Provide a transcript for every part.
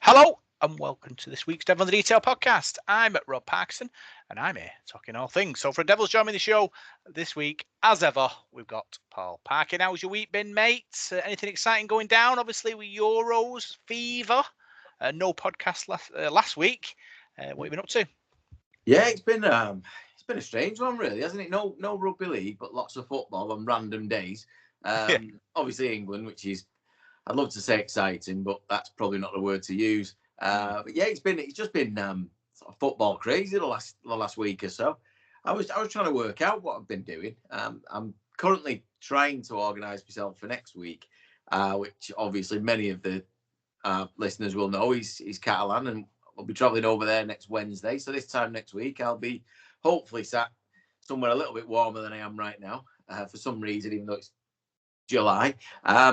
Hello and welcome to this week's Devil in the Detail podcast. I'm Rob Parkinson and I'm here talking all things. So for Devil's joining the show this week, as ever, we've got Paul Parkin. How's your week been, mate? Anything exciting going down? Obviously with Euros fever. No podcast last week. What have you been up to? Yeah, it's been a strange one, really, hasn't it? No rugby league, but lots of football on random days. Obviously England, which is, I'd love to say exciting, but that's probably not the word to use. But yeah, it's just been sort of football crazy the last week or so. I was trying to work out what I've been doing. I'm currently trying to organise myself for next week, which obviously many of the listeners will know is Catalan, and we'll be travelling over there next Wednesday. So this time next week, I'll be hopefully sat somewhere a little bit warmer than I am right now for some reason, even though it's July.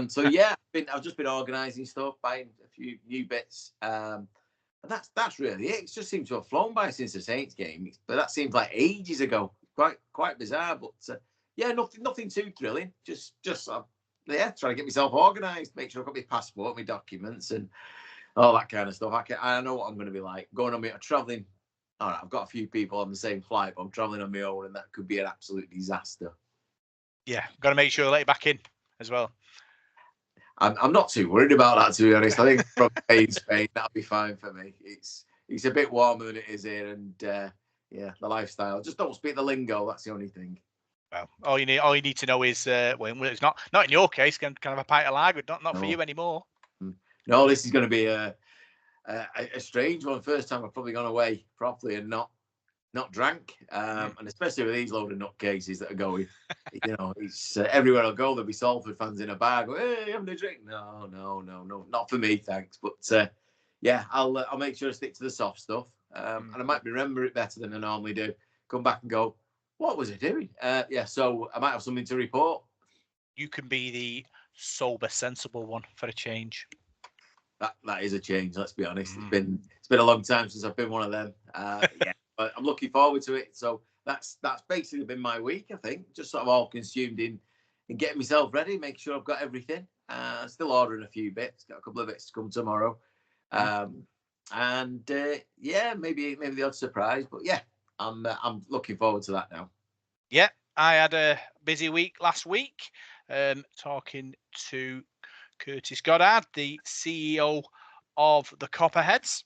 So yeah, I've just been organising stuff, buying a few new bits. And that's really it. It just seems to have flown by since the Saints game, but that seems like ages ago. Quite bizarre, but yeah, nothing too thrilling. Just yeah, trying to get myself organised, make sure I've got my passport, my documents, and all that kind of stuff. I know what I'm going to be like going on traveling. All right, I've got a few people on the same flight, but I'm traveling on my own, and that could be an absolute disaster. Yeah, got to make sure they let you back in as well. I'm not too worried about that, to be honest. I think from Spain, that'll be fine for me. It's a bit warmer than it is here, and yeah, the lifestyle. Just don't speak the lingo. That's the only thing. Well, all you need to know is well, it's not in your case, kind of a pint of lager, not for you anymore. No, this is going to be a strange one. First time I've probably gone away properly and not drank, and especially with these load of nutcases that are going. It's everywhere I go, there'll be Salford fans in a bar. Go, hey, having a drink? No, not for me, thanks. But yeah, I'll make sure to stick to the soft stuff, and I might remember it better than I normally do. Come back and go, what was I doing? Yeah, so I might have something to report. You can be the sober, sensible one for a change. That is a change. Let's be honest. It's been a long time since I've been one of them. Yeah, but I'm looking forward to it. So that's basically been my week. I think just sort of all consumed in getting myself ready, make sure I've got everything. Still ordering a few bits. Got a couple of bits to come tomorrow. And yeah, maybe the odd surprise. But yeah, I'm looking forward to that now. Yeah, I had a busy week last week. Talking to Curtis Goddard, the CEO of the Copperheads.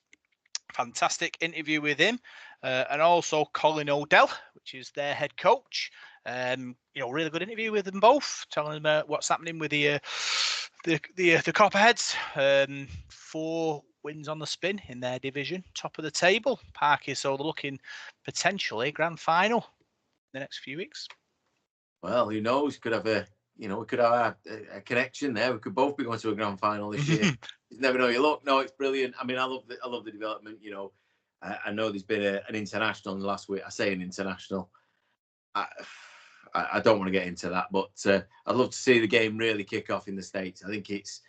Fantastic interview with him, and also Colin O'Dell, which is their head coach. Really good interview with them both, telling them what's happening with the Copperheads. 4 wins on the spin in their division, top of the table, Parky. So they're looking potentially grand final in the next few weeks. Well, who knows? Could have we could have a connection there. We could both be going to a grand final this year. You never know. No, it's brilliant. I mean, I love the development. I know there's been an international in the last week. I say an international. I don't want to get into that, but I'd love to see the game really kick off in the States. I think it's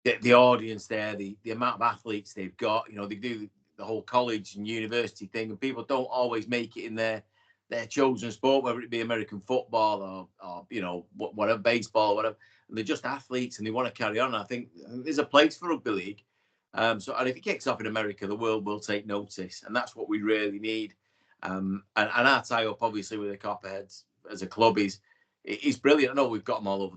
the audience there, the amount of athletes they've got. They do the whole college and university thing, and people don't always make it in their chosen sport, whether it be American football or whatever, baseball or whatever. And they're just athletes and they want to carry on. I think there's a place for rugby league. And if it kicks off in America, the world will take notice, and that's what we really need. And our tie-up, obviously, with the Copperheads as a club is brilliant. I know we've got them all over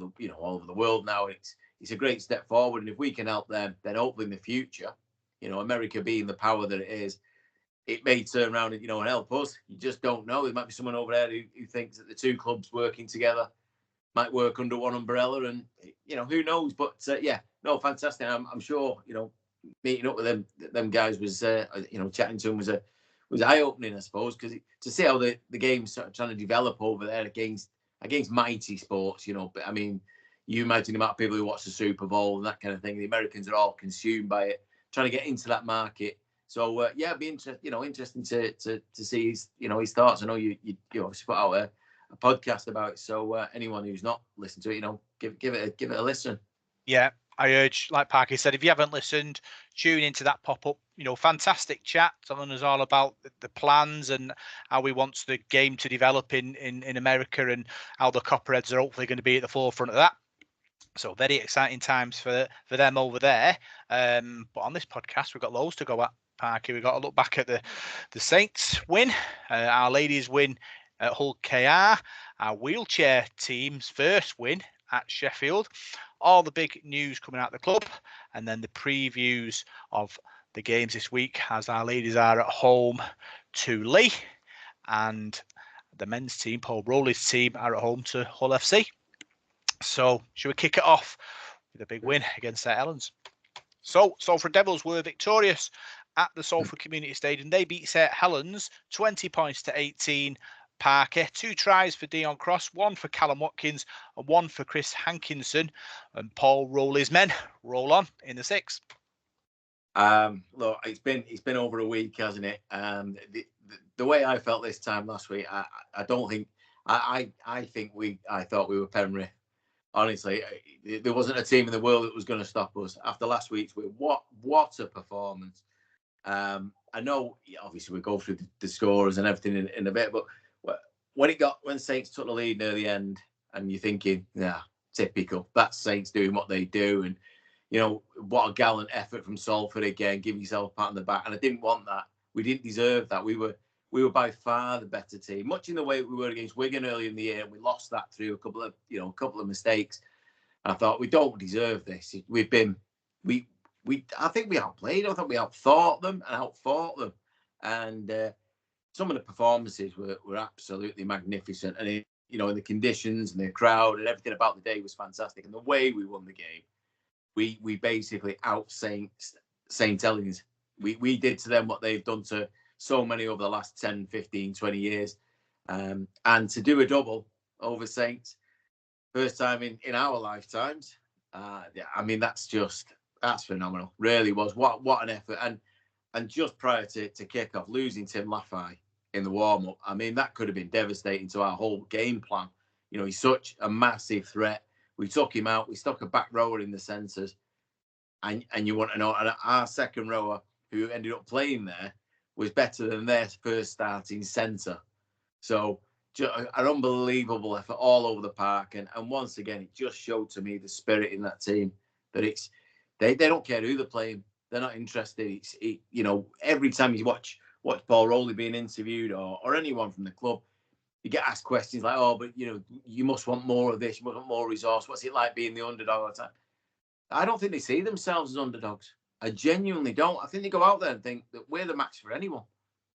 the world now. It's a great step forward, and if we can help them, then hopefully in the future, America being the power that it is, it may turn around and help us. You just don't know. There might be someone over there who thinks that the two clubs working together might work under one umbrella, and who knows. But yeah, no, fantastic. I'm sure meeting up with them guys was chatting to them was eye opening, I suppose, because to see how the game's sort of trying to develop over there against mighty sports. But I mean, you imagine the amount of people who watch the Super Bowl and that kind of thing. The Americans are all consumed by it, trying to get into that market. So yeah, it'd be interesting to see his thoughts. I know you obviously put out a podcast about it. So anyone who's not listened to it, give it a listen. Yeah, I urge, like Parky said, if you haven't listened, tune into that pop-up. Fantastic chat telling us all about the plans and how we want the game to develop in America, and how the Copperheads are hopefully going to be at the forefront of that. So very exciting times for them over there. But on this podcast, we've got loads to go at, Parky. We've got to look back at the Saints win, our ladies win at Hull KR, our wheelchair team's first win at Sheffield, all the big news coming out of the club, and then the previews of the games this week as our ladies are at home to Leigh, and the men's team, Paul Rowleys' team, are at home to Hull FC. So should we kick it off with a big win against St Helens? So Salford Devils were victorious at the Salford Community Stadium. They beat St Helens 20 points to 18. Parker, 2 tries for Dion Cross, 1 for Callum Watkins and 1 for Chris Hankinson. And Paul Rowley's men roll on in the 6th. Look, it's been over a week, hasn't it? The way I felt this time last week, I don't think I thought we were Penrith. Honestly, there wasn't a team in the world that was going to stop us after last week's win. What a performance! I know, obviously, we go through the scores and everything in a bit, but when Saints took the lead near the end, and you're thinking, yeah, typical. That's Saints doing what they do, and what a gallant effort from Salford again. Give yourself a pat on the back, and I didn't want that. We didn't deserve that. We were by far the better team, much in the way we were against Wigan early in the year. We lost that through a couple of mistakes. I thought we don't deserve this. I think we outplayed. I thought we outthought them and outfought them. And some of the performances were absolutely magnificent. And in the conditions and the crowd and everything about the day was fantastic. And the way we won the game, we basically out St Helens. We did to them what they've done to so many over the last 10, 15, 20 years. And to do a double over Saints, first time in our lifetimes, that's phenomenal. Really was. What an effort. And just prior to kick off, losing Tim Laffey in the warm-up, that could have been devastating to our whole game plan. He's such a massive threat. We took him out. We stuck a back rower in the centres. And you want to know, and our second rower, who ended up playing there, was better than their first starting centre. So an unbelievable effort all over the park. And once again, it just showed to me the spirit in that team, that they don't care who they're playing. They're not interested. Every time you watch Paul Rowley being interviewed or anyone from the club, you get asked questions like, oh, but you must want more of this, you must want more resource. What's it like being the underdog all the time? I don't think they see themselves as underdogs. I genuinely don't. I think they go out there and think that we're the match for anyone.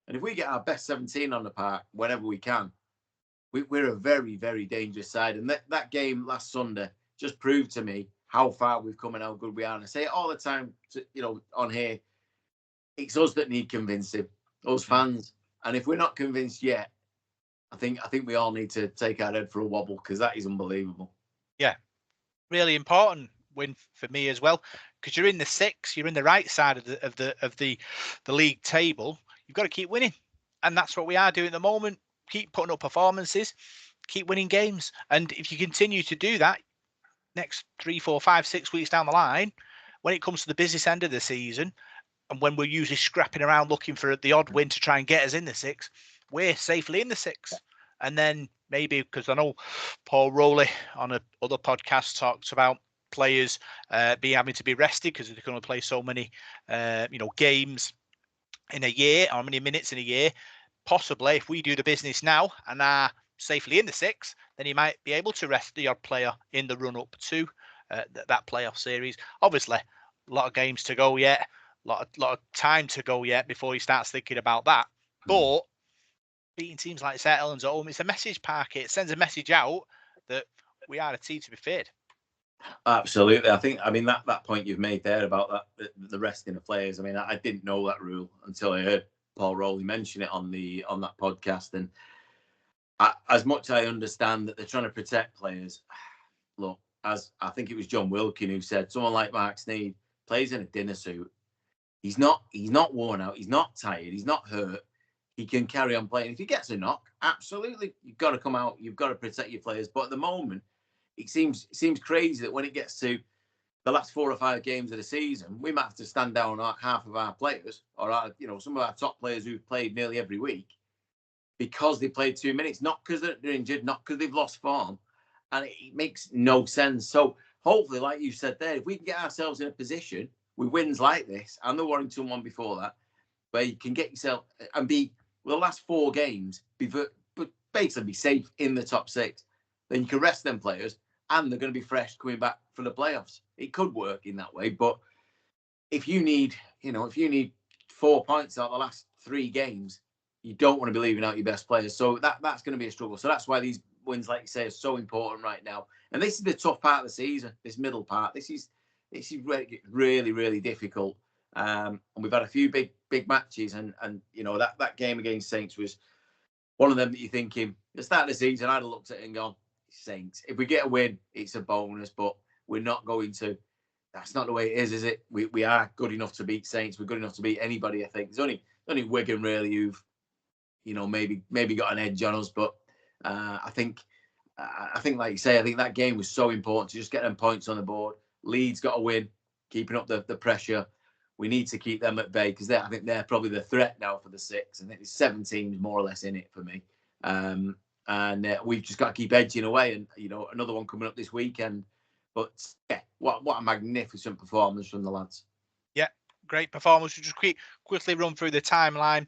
And if we get our best 17 on the park whenever we can, we're a very, very dangerous side. And that game last Sunday just proved to me how far we've come and how good we are. And I say it all the time, on here, it's us that need convincing, us fans. And if we're not convinced yet, I think we all need to take our head for a wobble, because that is unbelievable. Yeah, really important win for me as well, because you're in the 6, you're in the right side of the league table. You've got to keep winning, and that's what we are doing at the moment. Keep putting up performances, keep winning games, and if you continue to do that, next 3, 4, 5, 6 weeks down the line, when it comes to the business end of the season, and when we're usually scrapping around looking for the odd win to try and get us in the 6, we're safely in the 6. And then maybe, because I know Paul Rowley on other podcast talks about players having to be rested because they can only play so many games in a year, or many minutes in a year. Possibly, if we do the business now and are safely in the 6, then he might be able to rest the odd player in the run-up to that playoff series. Obviously, a lot of games to go yet, a lot of time to go yet before he starts thinking about that. But beating teams like St Helens at home, it's a message, Park. It sends a message out that we are a team to be feared. Absolutely. That point you've made there about the resting of players. I didn't know that rule until I heard Paul Rowley mention it on that podcast. And as much as I understand that they're trying to protect players, look, as I think it was John Wilkin who said, someone like Mark Sneyd plays in a dinner suit. He's not worn out. He's not tired. He's not hurt. He can carry on playing. If he gets a knock, absolutely, you've got to come out. You've got to protect your players. But at the moment, it seems crazy that when it gets to the last 4 or 5 games of the season, we might have to stand down half of our players, or some of our top players who've played nearly every week, because they played 2 minutes, not because they're injured, not because they've lost form, and it makes no sense. So hopefully, like you said there, if we can get ourselves in a position with wins like this and the Warrington one before that, where you can get yourself and be, well, the last 4 games, basically be safe in the top 6, then you can rest them players and they're going to be fresh coming back for the playoffs. It could work in that way, but if you need 4 points out of the last 3 games, you don't want to be leaving out your best players. So that's going to be a struggle. So that's why these wins, like you say, are so important right now. And this is the tough part of the season, this middle part. This is really, really difficult. And we've had a few big matches, and that game against Saints was one of them that you're thinking, at the start of the season, I'd have looked at it and gone, Saints, if we get a win, it's a bonus, but we're not going to. That's not the way it is it? We are good enough to beat Saints. We're good enough to beat anybody, I think. There's only Wigan, really, who've, maybe got an edge on us. But I think, like you say, I think that game was so important to just get them points on the board. Leeds got a win, keeping up the pressure. We need to keep them at bay because I think they're probably the threat now for the 6. I think there's 7 teams more or less in it for me. And we've just got to keep edging away. And, another one coming up this weekend. But yeah, what a magnificent performance from the lads. Yeah, great performance. We'll just quickly run through the timeline.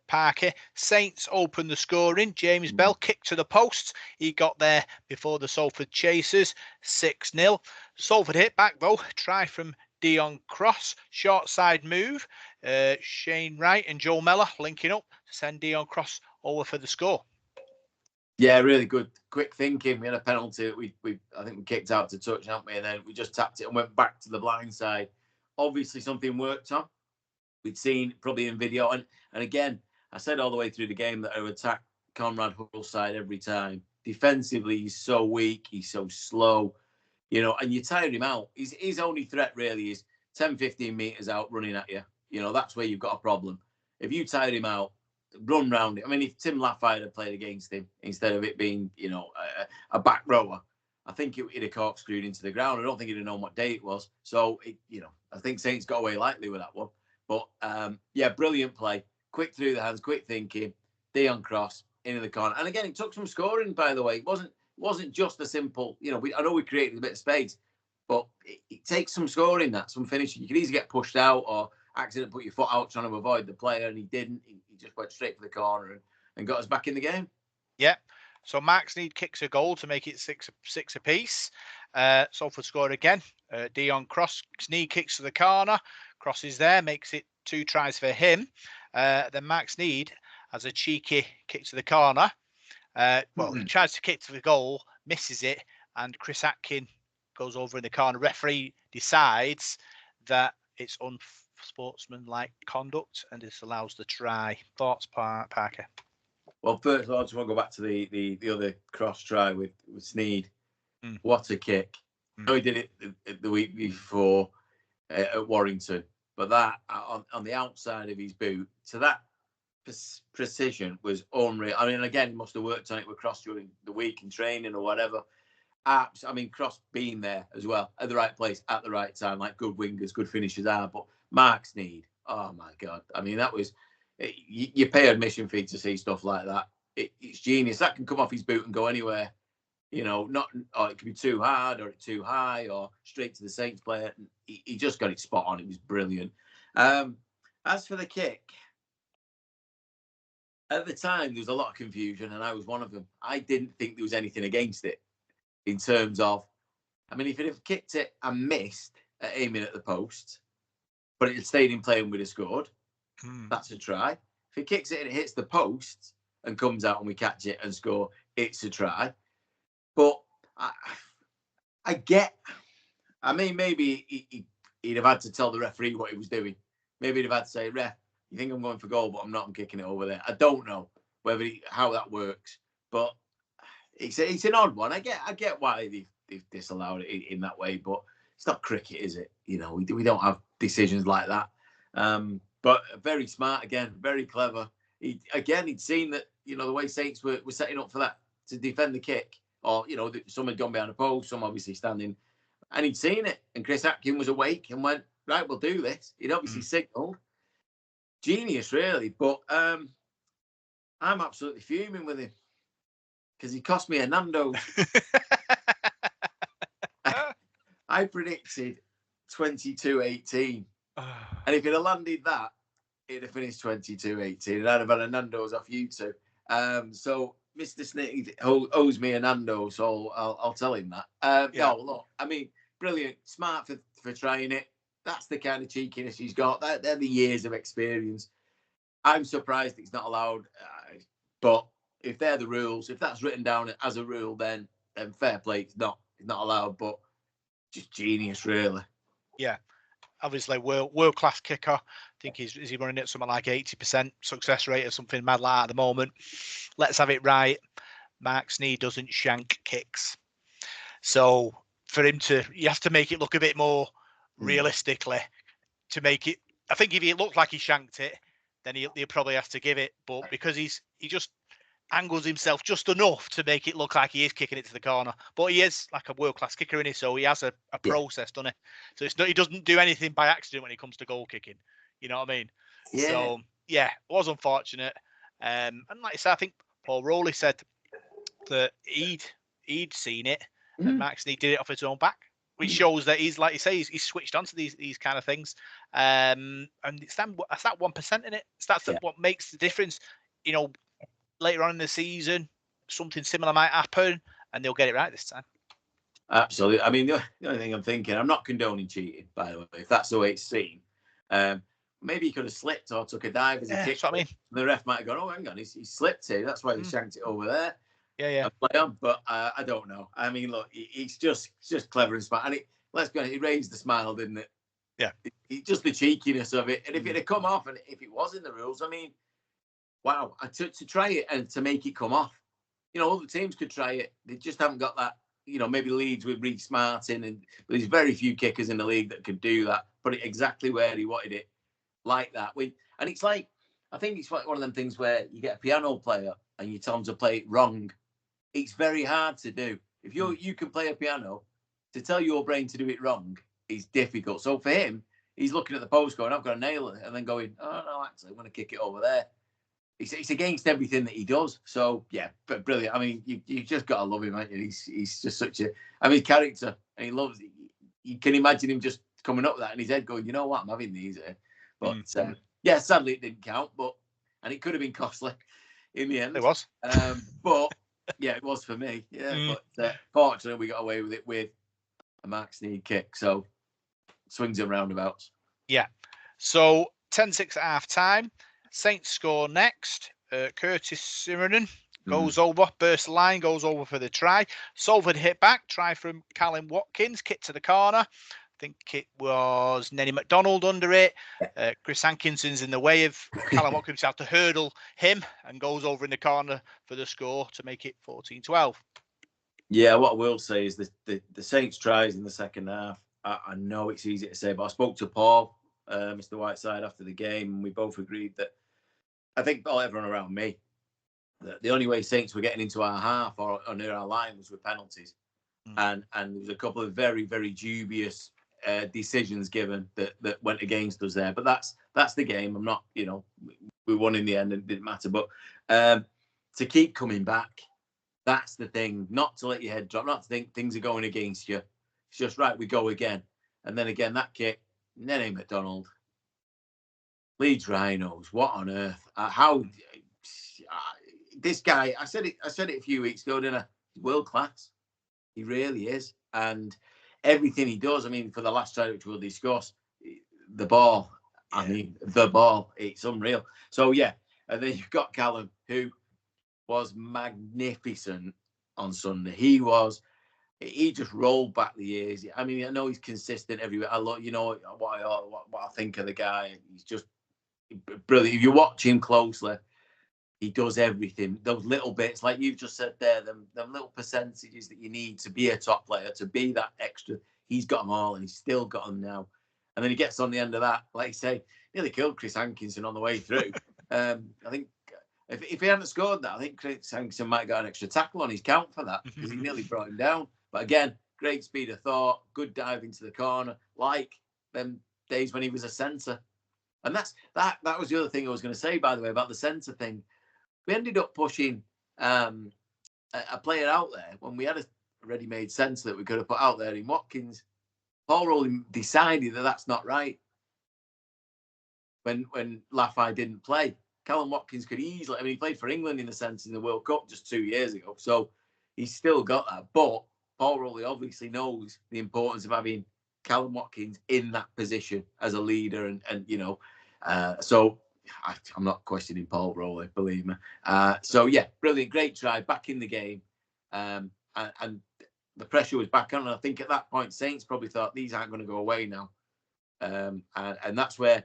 Parker, Saints opened the scoring. James Bell kicked to the post. He got there before the Salford chasers. 6-0. Salford hit back though. Try from Dion Cross. Short side move. Shane Wright and Joel Mellor linking up to send Dion Cross over for the score. Yeah, really good. Quick thinking. We had a penalty that we I think we kicked out to touch, haven't we? And then we just tapped it and went back to the blind side. Obviously, something worked on. We'd seen probably in video. And again, I said all the way through the game that I would attack Conrad Hull's side every time. Defensively, he's so weak. He's so slow. And you tire him out. His only threat really is 10, 15 metres out running at you. That's where you've got a problem. If you tire him out, run round it. I mean, if Tim Laffide had played against him instead of it being, a back rower, I think he'd have corkscrewed into the ground. I don't think he'd have known what day it was. So, I think Saints got away lightly with that one. But, yeah, brilliant play. Quick through the hands, quick thinking. Dion Cross into the corner. And again, it took some scoring, by the way. It wasn't just a simple, I know we created a bit of space, but it takes some scoring, some finishing. You can easily get pushed out or accidentally put your foot out trying to avoid the player, and he didn't. He just went straight for the corner and got us back in the game. Yeah. So Mark Sneed kicks a goal to make it 6 apiece. Salford scored again. Dion Cross, Sneed kicks to the corner. Cross is there, makes it 2 tries for him. Then Mark Sneed has a cheeky kick to the corner. He tries to kick to the goal, misses it, and Chris Atkin goes over in the corner. Referee decides that it's unsportsmanlike conduct and disallows the try. Thoughts, Parker? Well, first of all, I just want to go back to the other cross try with Sneed. What a kick. I know he did it the week before at Warrington, but that on the outside of his boot, to that precision was unreal. I mean, again, he must have worked on it with Cross during the week in training or whatever. Cross being there as well at the right place at the right time, like good wingers, good finishers are. But Mark Sneed, oh my God! I mean, that was you pay admission fee to see stuff like that. It's genius. That can come off his boot and go anywhere. It could be too hard or too high or straight to the Saints player. He just got it spot on. It was brilliant. As for the kick. At the time, there was a lot of confusion, and I was one of them. I didn't think there was anything against it in terms of, if it had kicked it and missed at aiming at the post, but it had stayed in play and we'd have scored, that's a try. If it kicks it and it hits the post and comes out and we catch it and score, it's a try. But maybe he'd have had to tell the referee what he was doing. Maybe he'd have had to say, ref, you think I'm going for goal, but I'm not. I'm kicking it over there. I don't know how that works, but it's an odd one. I get why they've disallowed it in that way, but it's not cricket, is it? We don't have decisions like that. But very smart again, very clever. He'd seen that the way Saints were setting up for that to defend the kick, or some had gone behind a post, some obviously standing, and he'd seen it. And Chris Atkin was awake and went, right, we'll do this. He'd obviously signalled. Genius, really, but I'm absolutely fuming with him because he cost me a Nando's. I predicted 22-18. And if it had landed that, it'd have finished 22-18. And I'd have had a Nando's off you two. So Mr. Sneed owes me a Nando, so I'll tell him that. No, look, I mean, brilliant. Smart for trying it. That's the kind of cheekiness he's got. They're the years of experience. I'm surprised it's not allowed. But if they're the rules, if that's written down as a rule, then fair play. It's not allowed, but just genius, really. Yeah. Obviously, world class kicker. I think is he running at something like 80% success rate or something mad like that at the moment. Let's have it right. Mark Sneed doesn't shank kicks. So for him you have to make it look a bit more realistically to make it. I think if it looked like he shanked it, then he'll probably have to give it. But because he just angles himself just enough to make it look like he is kicking it to the corner. But he is like a world-class kicker in it, so he has a process, doesn't he? So he doesn't do anything by accident when it comes to goal kicking. You know what I mean? Yeah. So, yeah, it was unfortunate. And like I said, I think Paul Rowley said that he'd seen it and Mark Sneed did it off his own back, which shows that he's, like you say, he's switched on to these kind of things. And it's that 1% in it. That's what makes the difference. You know, later on in the season, something similar might happen, and they'll get it right this time. Absolutely. I mean, the only thing I'm thinking, I'm not condoning cheating, by the way, if that's the way it's seen. Maybe he could have slipped or took a dive as a kick. That's what I mean. The ref might have gone, oh, hang on, he slipped here. That's why he shanked it over there. Yeah. Play on, but I don't know. I mean, look, he's just clever and smart. And let's be honest, he raised the smile, didn't it? Yeah. Just the cheekiness of it. And if it had come off, and if it was in the rules, I mean, wow, to try it and to make it come off. You know, other teams could try it. They just haven't got that. You know, maybe Leeds with Reece Martin, and there's very few kickers in the league that could do that. Put it exactly where he wanted it, like that. And it's like, I think it's like one of them things where you get a piano player and you tell them to play it wrong. It's very hard to do. If you can play a piano, to tell your brain to do it wrong is difficult. So for him, he's looking at the post going, I've got to nail it, and then going, oh no, actually, I'm going to kick it over there. It's against everything that he does. So yeah, but brilliant. I mean, you just got to love him, haven't you? He's just such a character, and he loves it. You can imagine him just coming up with that in his head, going, you know what, I'm having these here. But yeah, sadly it didn't count, and it could have been costly in the end. It was. But yeah, it was for me. Yeah, but fortunately we got away with it with a Mark Sneed kick. So swings and roundabouts. Yeah. So 10-6 at half time. Saints score next. Curtis Simonen goes over, bursts the line, goes over for the try. Salford hit back, try from Callum Watkins, kick to the corner. I think it was Nenny McDonald under it. Chris Hankinson's in the way of Callum Watkins, had to hurdle him and goes over in the corner for the score to make it 14-12. Yeah, what I will say is the Saints tries in the second half. I know it's easy to say, but I spoke to Paul, Mr. Whiteside, after the game, and we both agreed that I think everyone around me, the only way Saints were getting into our half or near our line was with penalties. And there was a couple of very, very dubious decisions given that went against us there. But that's the game. I'm not, we won in the end and it didn't matter. But to keep coming back, that's the thing. Not to let your head drop, not to think things are going against you. It's just, right, we go again. And then again, that kick, Nenny McDonald, Leeds Rhinos, what on earth? This guy, I said it a few weeks ago, didn't I? He's world class. He really is. And everything he does, I mean, for the last try, which we'll discuss, the ball, it's unreal. So, yeah. And then you've got Callum, who was magnificent on Sunday. He just rolled back the years. I mean, I know he's consistent everywhere. What I think of the guy. He's just brilliant. If you watch him closely, he does everything. Those little bits, like you've just said there, them little percentages that you need to be a top player, to be that extra. He's got them all, and he's still got them now. And then he gets on the end of that, like you say, nearly killed Chris Hankinson on the way through. I think if he hadn't scored that, I think Chris Hankinson might have got an extra tackle on his count for that, because he nearly brought him down. But again, great speed of thought, good dive into the corner, like them days when he was a centre. And that was the other thing I was going to say, by the way, about the centre thing. We ended up pushing a player out there when we had a ready-made centre that we could have put out there in Watkins. Paul Rowley decided that that's not right. When Laffey didn't play, Callum Watkins could easily. I mean, he played for England in a sense in the World Cup just 2 years ago, so he's still got that. But Paul Rowley obviously knows the importance of having Callum Watkins in that position as a leader, and so I'm not questioning Paul Rowley, believe me. So yeah, brilliant, great try, back in the game, and the pressure was back on. And I think at that point, Saints probably thought these aren't going to go away now, and that's where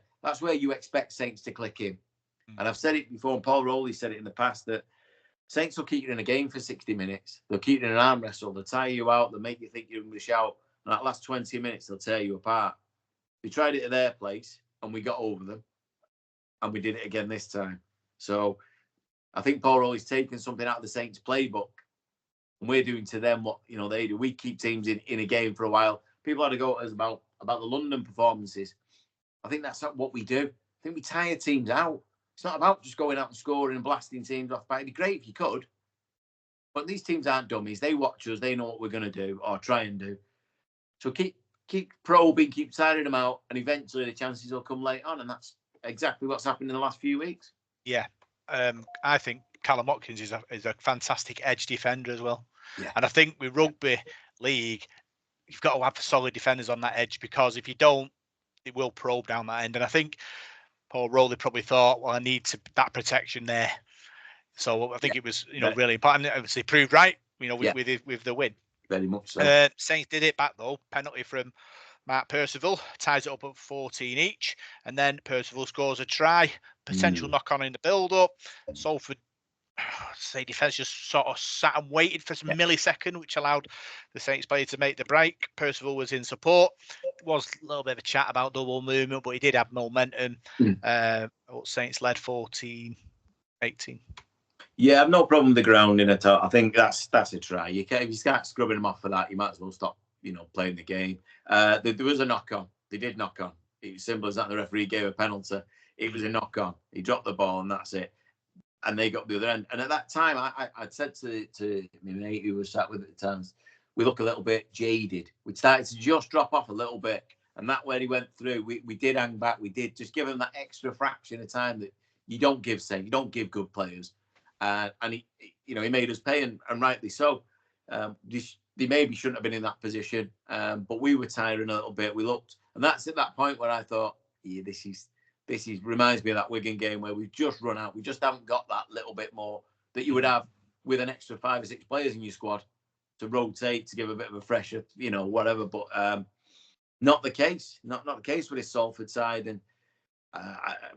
you expect Saints to click in. And I've said it before, and Paul Rowley said it in the past, that Saints will keep you in a game for 60 minutes. They'll keep you in an arm wrestle. They'll tire you out. They'll make you think you're going to shout. And that last 20 minutes, they'll tear you apart. We tried it at their place, and we got over them. And we did it again this time. So I think Paul Rowley's taken something out of the Saints playbook. And we're doing to them what they do. We keep teams in a game for a while. People had to go at us about the London performances. I think that's not what we do. I think we tire teams out. It's not about just going out and scoring and blasting teams off. It'd be great if you could. But these teams aren't dummies. They watch us. They know what we're going to do or try and do. So keep probing, keep tiring them out, and eventually the chances will come late on. And that's exactly what's happened in the last few weeks. Yeah. I think Callum Watkins is a fantastic edge defender as well. Yeah. And I think with rugby league, you've got to have solid defenders on that edge, because if you don't, it will probe down that end. And I think Paul Rowley probably thought, well, I need that protection there. So I think it was, really important. Obviously proved right, with the win. Very much so. Saints did it back though. Penalty from Mark Percival ties it up at 14 each, and then Percival scores a try. Potential knock on in the build up. Salford, say defence just sort of sat and waited for some millisecond, which allowed the Saints player to make the break. Percival was in support. There was a little bit of a chat about double movement, but he did have momentum. Saints led 14-18. Yeah, I've no problem with the grounding at all. I think that's a try. If you start scrubbing them off for that, you might as well stop, playing the game. There was a knock on. They did knock on. It was simple as that. The referee gave a penalty. It was a knock on. He dropped the ball, and that's it. And they got the other end. And at that time, I'd said to my mate who was sat with at the times, we look a little bit jaded. We started to just drop off a little bit. And that way he went through, we did hang back. We did just give him that extra fraction of time that you don't give good players. And he made us pay, and rightly so. They maybe shouldn't have been in that position, but we were tiring a little bit. We looked, and that's at that point where I thought, yeah, this is reminds me of that Wigan game where we've just run out. We just haven't got that little bit more that you would have with an extra 5 or 6 players in your squad to rotate, to give a bit of a fresher, whatever. But not the case. Not the case with this Salford side. And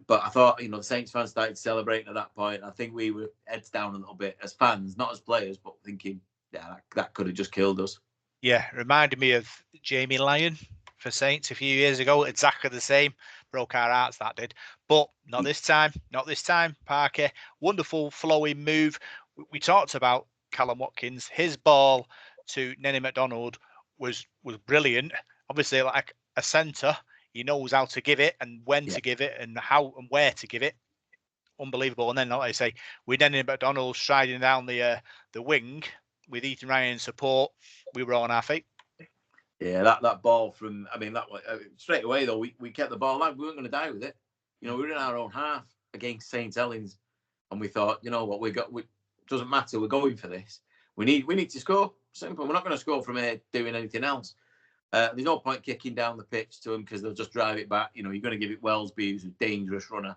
but I thought, the Saints fans started celebrating at that point. I think we were heads down a little bit as fans, not as players, but thinking, yeah, that could have just killed us. Yeah, reminded me of Jamie Lyon for Saints a few years ago. Exactly the same. Broke our hearts, that did. But not this time. Not this time, Parker. Wonderful flowing move. We talked about Callum Watkins. His ball to Nenny McDonald was brilliant. Obviously, like a centre, he knows how to give it and when to give it and how and where to give it. Unbelievable. And then, like I say, with Nenny McDonald striding down the wing with Ethan Ryan in support, we were on our feet. Yeah, that ball from, that straight away though, we kept the ball alive. We weren't going to die with it. We were in our own half against St Helens, and we thought, what it doesn't matter. We're going for this. We need to score. Simple. We're not going to score from here doing anything else. There's no point kicking down the pitch to them because they'll just drive it back. You're going to give it Wellesby, who's a dangerous runner.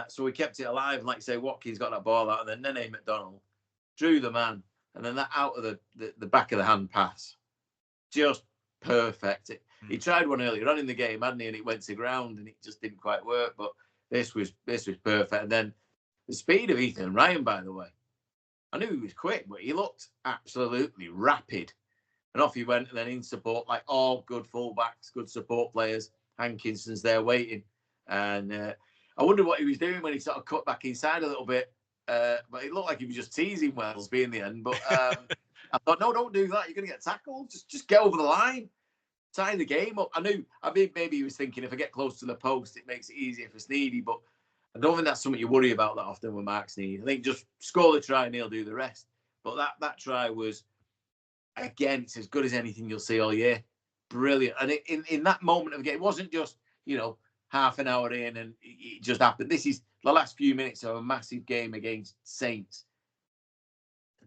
So we kept it alive. And like you say, Watkins got that ball out, and then Nenny McDonald drew the man, and then that out of the back of the hand pass. Just perfect. He tried one earlier on in the game, hadn't he? And it went to ground, and it just didn't quite work. But this was perfect. And then the speed of Ethan Ryan, by the way, I knew he was quick, but he looked absolutely rapid. And off he went, and then in support, like all good fullbacks, good support players. Hankinson's there waiting, and I wonder what he was doing when he sort of cut back inside a little bit. But it looked like he was just teasing Wellesby in the end. But I thought, no, don't do that. You're going to get tackled. Just get over the line. Tie the game up. I mean, maybe he was thinking if I get close to the post, it makes it easier for Sneedy. But I don't think that's something you worry about that often with Mark Sneedy. I think just score the try and he'll do the rest. But that try was, again, it's as good as anything you'll see all year. brilliant. And in that moment of the game, it wasn't just, half an hour in and it just happened. This is the last few minutes of a massive game against Saints.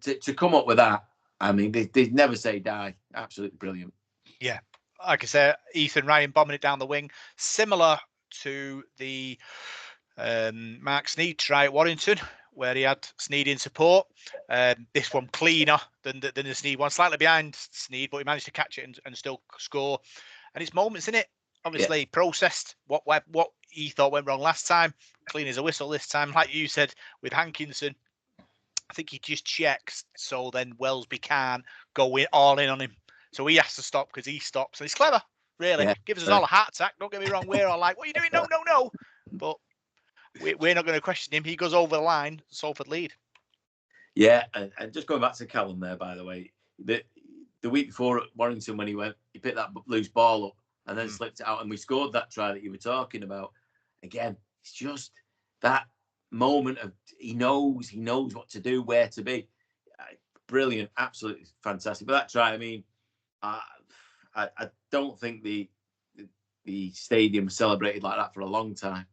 To come up with that, I mean, they never say die. Absolutely brilliant. Yeah. Like I said, Ethan Ryan bombing it down the wing, similar to the Mark Sneed try at Warrington, where he had Sneed in support. This one cleaner than the Sneed one, slightly behind Sneed, but he managed to catch it and still score. And it's moments in it. Obviously, processed what he thought went wrong last time, clean as a whistle this time. Like you said with Hankinson, I think he just checks so then Wellesby can't go all in on him. So he has to stop because he stops. And he's clever, really. Yeah. Gives us all a heart attack. Don't get me wrong. We're all like, what are you doing? No, no, no. But we're not going to question him. He goes over the line. Salford lead. Yeah. And just going back to Callum there, by the way, the week before at Warrington when he picked that loose ball up and then slipped it out and we scored that try that you were talking about. Again, it's just that moment of he knows what to do, where to be. Brilliant, absolutely fantastic. But that try, I mean, I don't think the stadium was celebrated like that for a long time.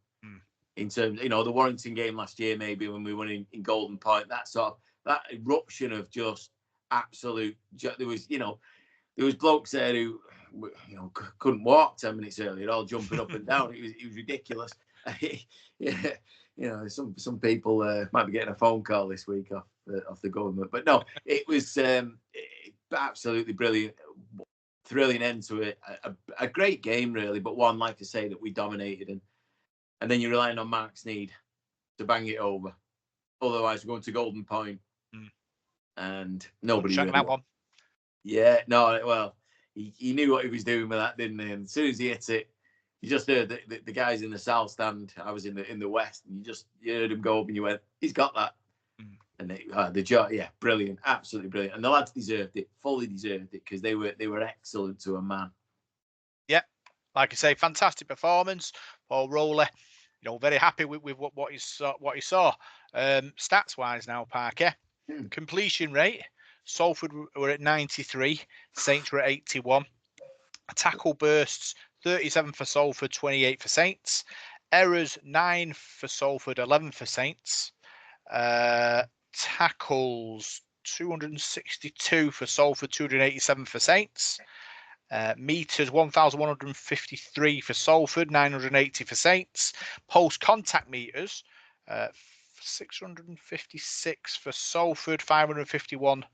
In terms, the Warrington game last year, maybe when we won in Golden Point, that eruption of just absolute. There was blokes there who couldn't walk 10 minutes earlier, all jumping up and down. It was ridiculous. Yeah, some people might be getting a phone call this week off the government, but no, it was absolutely brilliant, thrilling end to it. A great game, really, but one, like I say, that we dominated, and then you're relying on Mark Sneed to bang it over. Otherwise, we're going to Golden Point, and nobody really. That one. Yeah, no, well, he knew what he was doing with that, didn't he? And as soon as he hit it, you just heard the guys in the south stand. I was in the west, and you heard him go up, and you went, "He's got that." And the job, yeah, brilliant, absolutely brilliant. And the lads deserved it, fully deserved it, because they were excellent to a man. Yeah, like I say, fantastic performance. Paul Rowley, very happy with what he saw. Stats wise now, Parker, completion rate. Salford were at 93, Saints were at 81. Tackle bursts, 37 for Salford, 28 for Saints. Errors, 9 for Salford, 11 for Saints. Tackles, 262 for Salford, 287 for Saints. Meters, 1,153 for Salford, 980 for Saints. Post-contact meters, 656 for Salford, 551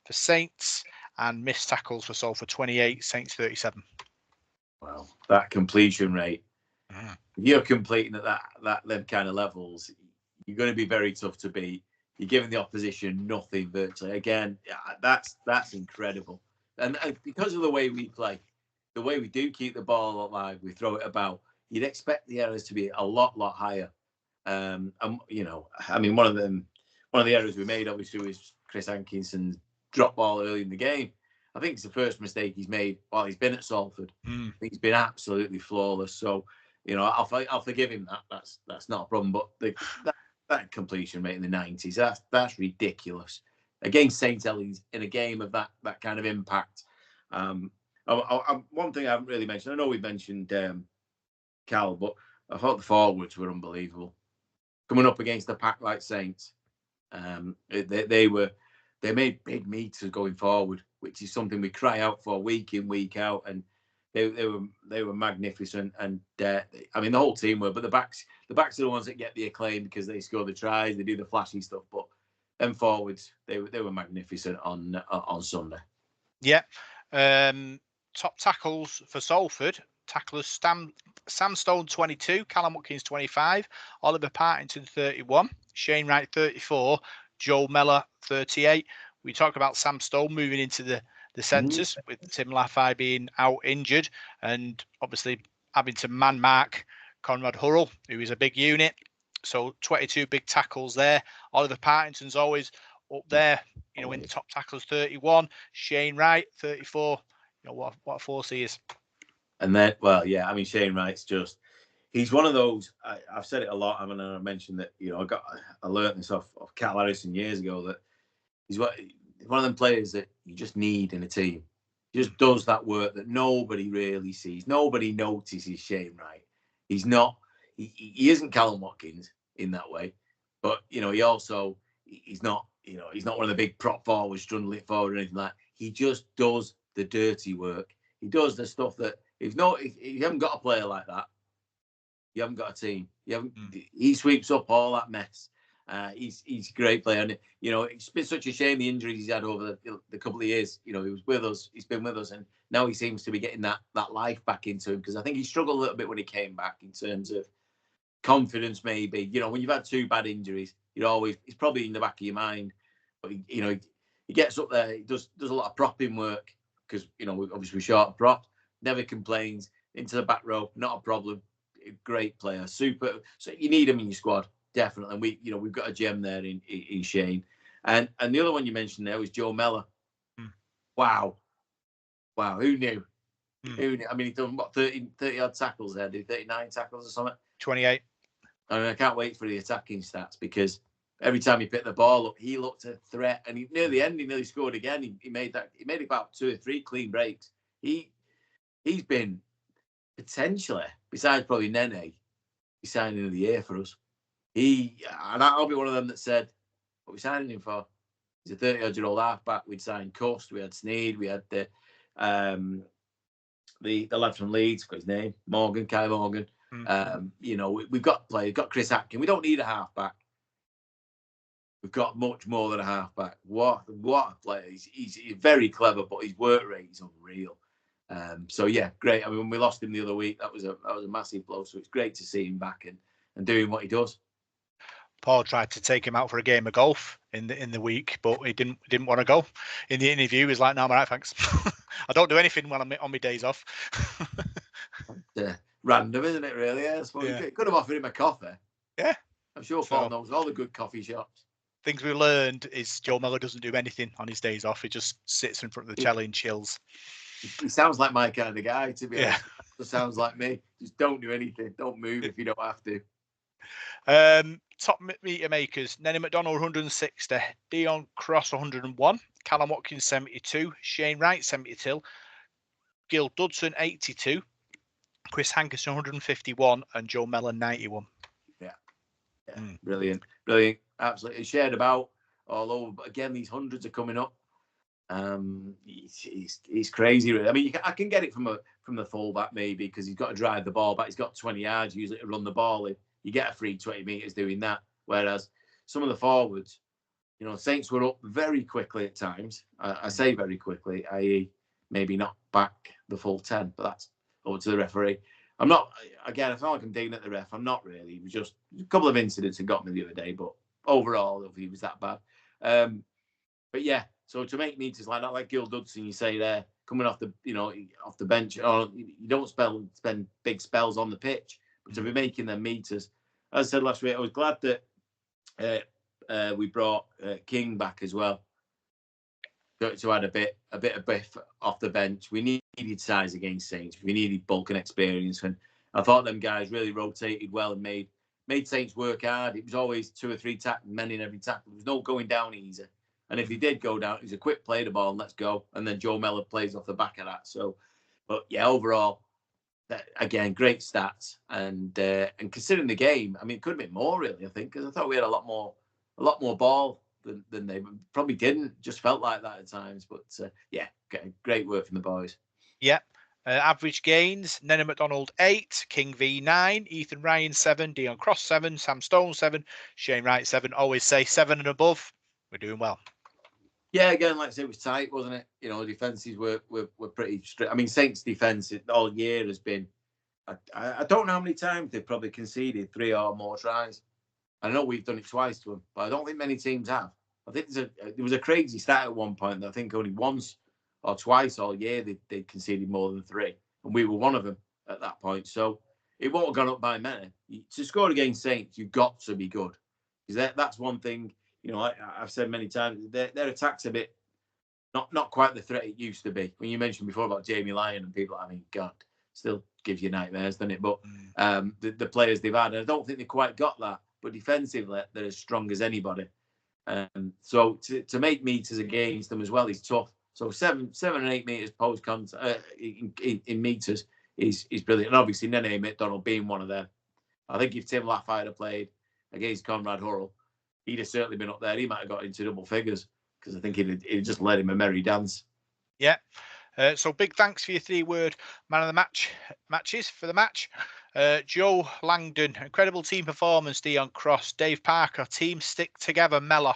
for Saints. And missed tackles for Salford, 28, Saints 37. Wow, that completion rate. If you're completing at them kind of levels, you're going to be very tough to beat. You're giving the opposition nothing virtually. Again, that's incredible. And because of the way we play, the way we do keep the ball alive, we throw it about, you'd expect the errors to be a lot higher. And I mean, one of the errors we made obviously was Chris Hankinson's drop ball early in the game. I think it's the first mistake he's made while he's been at Salford. I think he's been absolutely flawless. So, I'll forgive him that. That's not a problem. But that completion rate in the 90s, that's ridiculous. Against St Helens in a game of that kind of impact. One thing I haven't really mentioned, I know we've mentioned Cal, but I thought the forwards were unbelievable. Coming up against a pack like Saints, they made big meters going forward, which is something we cry out for week in, week out, and they were magnificent. And I mean, the whole team were, but the backs are the ones that get the acclaim because they score the tries, they do the flashy stuff. But them forwards, they were magnificent on Sunday. Yeah, top tackles for Salford. Tacklers Sam Stone 22, Callum Watkins 25, Oliver Partington 31, Shane Wright 34, Joe Mellor 38. We talked about Sam Stone moving into the centres with Tim Laffey being out injured and obviously having to man mark Conrad Hurrell, who is a big unit. So 22 big tackles there. Oliver Partington's always up there, in the top tackles 31. Shane Wright 34. What a force he is. And then, I mean, Shane Wright's he's one of those, I've said it a lot. I mean, I mentioned that, I learned this off Cal Harrison years ago, that he's one of them players that you just need in a team. Just does that work that nobody really sees. Nobody notices Shane Wright. He's not. He isn't Callum Watkins in that way, but he also he's not. He's not one of the big prop forwards trundling it forward or anything like that. He just does the dirty work. He does the stuff that if you haven't got a player like that, you haven't got a team. He sweeps up all that mess. He's a great player, and it's been such a shame the injuries he's had over the couple of years. He was with us, he's been with us, and now he seems to be getting that life back into him, because I think he struggled a little bit when he came back in terms of confidence. Maybe when you've had 2 bad injuries, it's probably in the back of your mind, but he gets up there, he does a lot of propping work, because obviously we're short of props. Never complains, into the back row, not a problem. Great player, super. So you need him in your squad, definitely. And we've got a gem there in Shane, and the other one you mentioned there was Joe Mellor. Wow, who knew? Who knew? I mean, he's done what 30 odd tackles there, 39 tackles or something. 28. I mean, I can't wait for the attacking stats, because every time he picked the ball up, he looked a threat, and near the end he nearly scored again. He made about 2 or 3 clean breaks. He's been potentially, besides probably Nene, the signing of the year for us. And I'll be one of them that said, what are we signing him for? He's a 30-odd-year-old halfback. We'd signed Cust, we had Sneed, we had the lad from Leeds, got his name, Kai Morgan. We've got players, got Chris Atkin. We don't need a halfback. We've got much more than a halfback. What a player. He's very clever, but his work rate is unreal. So yeah, great. I mean, when we lost him the other week, that was a massive blow. So it's great to see him back and doing what he does. Paul tried to take him out for a game of golf in the week, but he didn't want to go. In the interview, he was like, "No, I'm all right, thanks. I don't do anything when I'm on my days off." Random, isn't it? Really? Yeah. You could have offered him a coffee. Yeah, I'm sure Paul knows all the good coffee shops. Things we learned is Joe Mellor doesn't do anything on his days off. He just sits in front of the telly and chills. He sounds like my kind of guy, to be honest. It sounds like me. Just don't do anything. Don't move if you don't have to. Top meter makers: Nenny McDonald 160, Dion Cross 101, Callum Watkins 72, Shane Wright 72, Gil Dudson 82, Chris Hankerson 151, and Joe Mellor 91. Yeah. Brilliant. Absolutely shared about all over. But again, these hundreds are coming up. He's crazy, really. I mean, I can get it from the fullback maybe, because he's got to drive the ball back. He's got 20 yards usually to run the ball in. You get a free 20 metres doing that. Whereas some of the forwards, Saints were up very quickly at times. I say very quickly, i.e. maybe not back the full 10, but that's over to the referee. I'm not, again, I feel like I'm digging at the ref. I'm not really. It was just a couple of incidents that got me the other day, but overall, he was that bad. But yeah, so to make meters like that, like Gil Dudson, you say there, coming off the bench, or you don't spend big spells on the pitch, but to be making them meters. As I said last week, I was glad that we brought King back as well, to add a bit of biff off the bench. We needed size against Saints. We needed bulk and experience, and I thought them guys really rotated well and made Saints work hard. It was always 2 or 3 men in every tackle. There was no going down easy. And if he did go down, it was a quick play the ball and let's go. And then Joe Mellor plays off the back of that. So, but yeah, overall, again, great stats. And considering the game, I mean, it could have been more really, I think, because I thought we had a lot more ball than they probably didn't. Just felt like that at times. But yeah, great work from the boys. Yeah. Average gains: Nenny McDonald 8, King V 9, Ethan Ryan 7, Dion Cross 7, Sam Stone 7, Shane Wright 7. Always say 7 and above. We're doing well. Yeah, again, like I said, it was tight, wasn't it? The defences were pretty strict. I mean, Saints' defence all year has been. I don't know how many times they've probably conceded 3 or more tries. I know we've done it twice to them, but I don't think many teams have. I think there was a crazy stat at one point that I think only once or twice all year they conceded more than 3, and we were one of them at that point. So it won't have gone up by many. To score against Saints, you've got to be good, because that's one thing. I've said many times, their attack's a bit not quite the threat it used to be. When you mentioned before about Jamie Lyon and people, I mean, God, still gives you nightmares, doesn't it? But the players they've had, I don't think they quite got that. But defensively, they're as strong as anybody. So to make meters against them as well is tough. So 7 and 8 meters post contact in meters is brilliant. And obviously Nene McDonald being one of them. I think if Tim Laffey had played against Conrad Hurrell, he'd have certainly been up there. He might have got into double figures because I think he'd just led him a merry dance. Yeah. So big thanks for your 3-word man of the matches for the match. Joe Langdon, incredible team performance. Dion Cross, Dave Parker, team stick together. Mellor,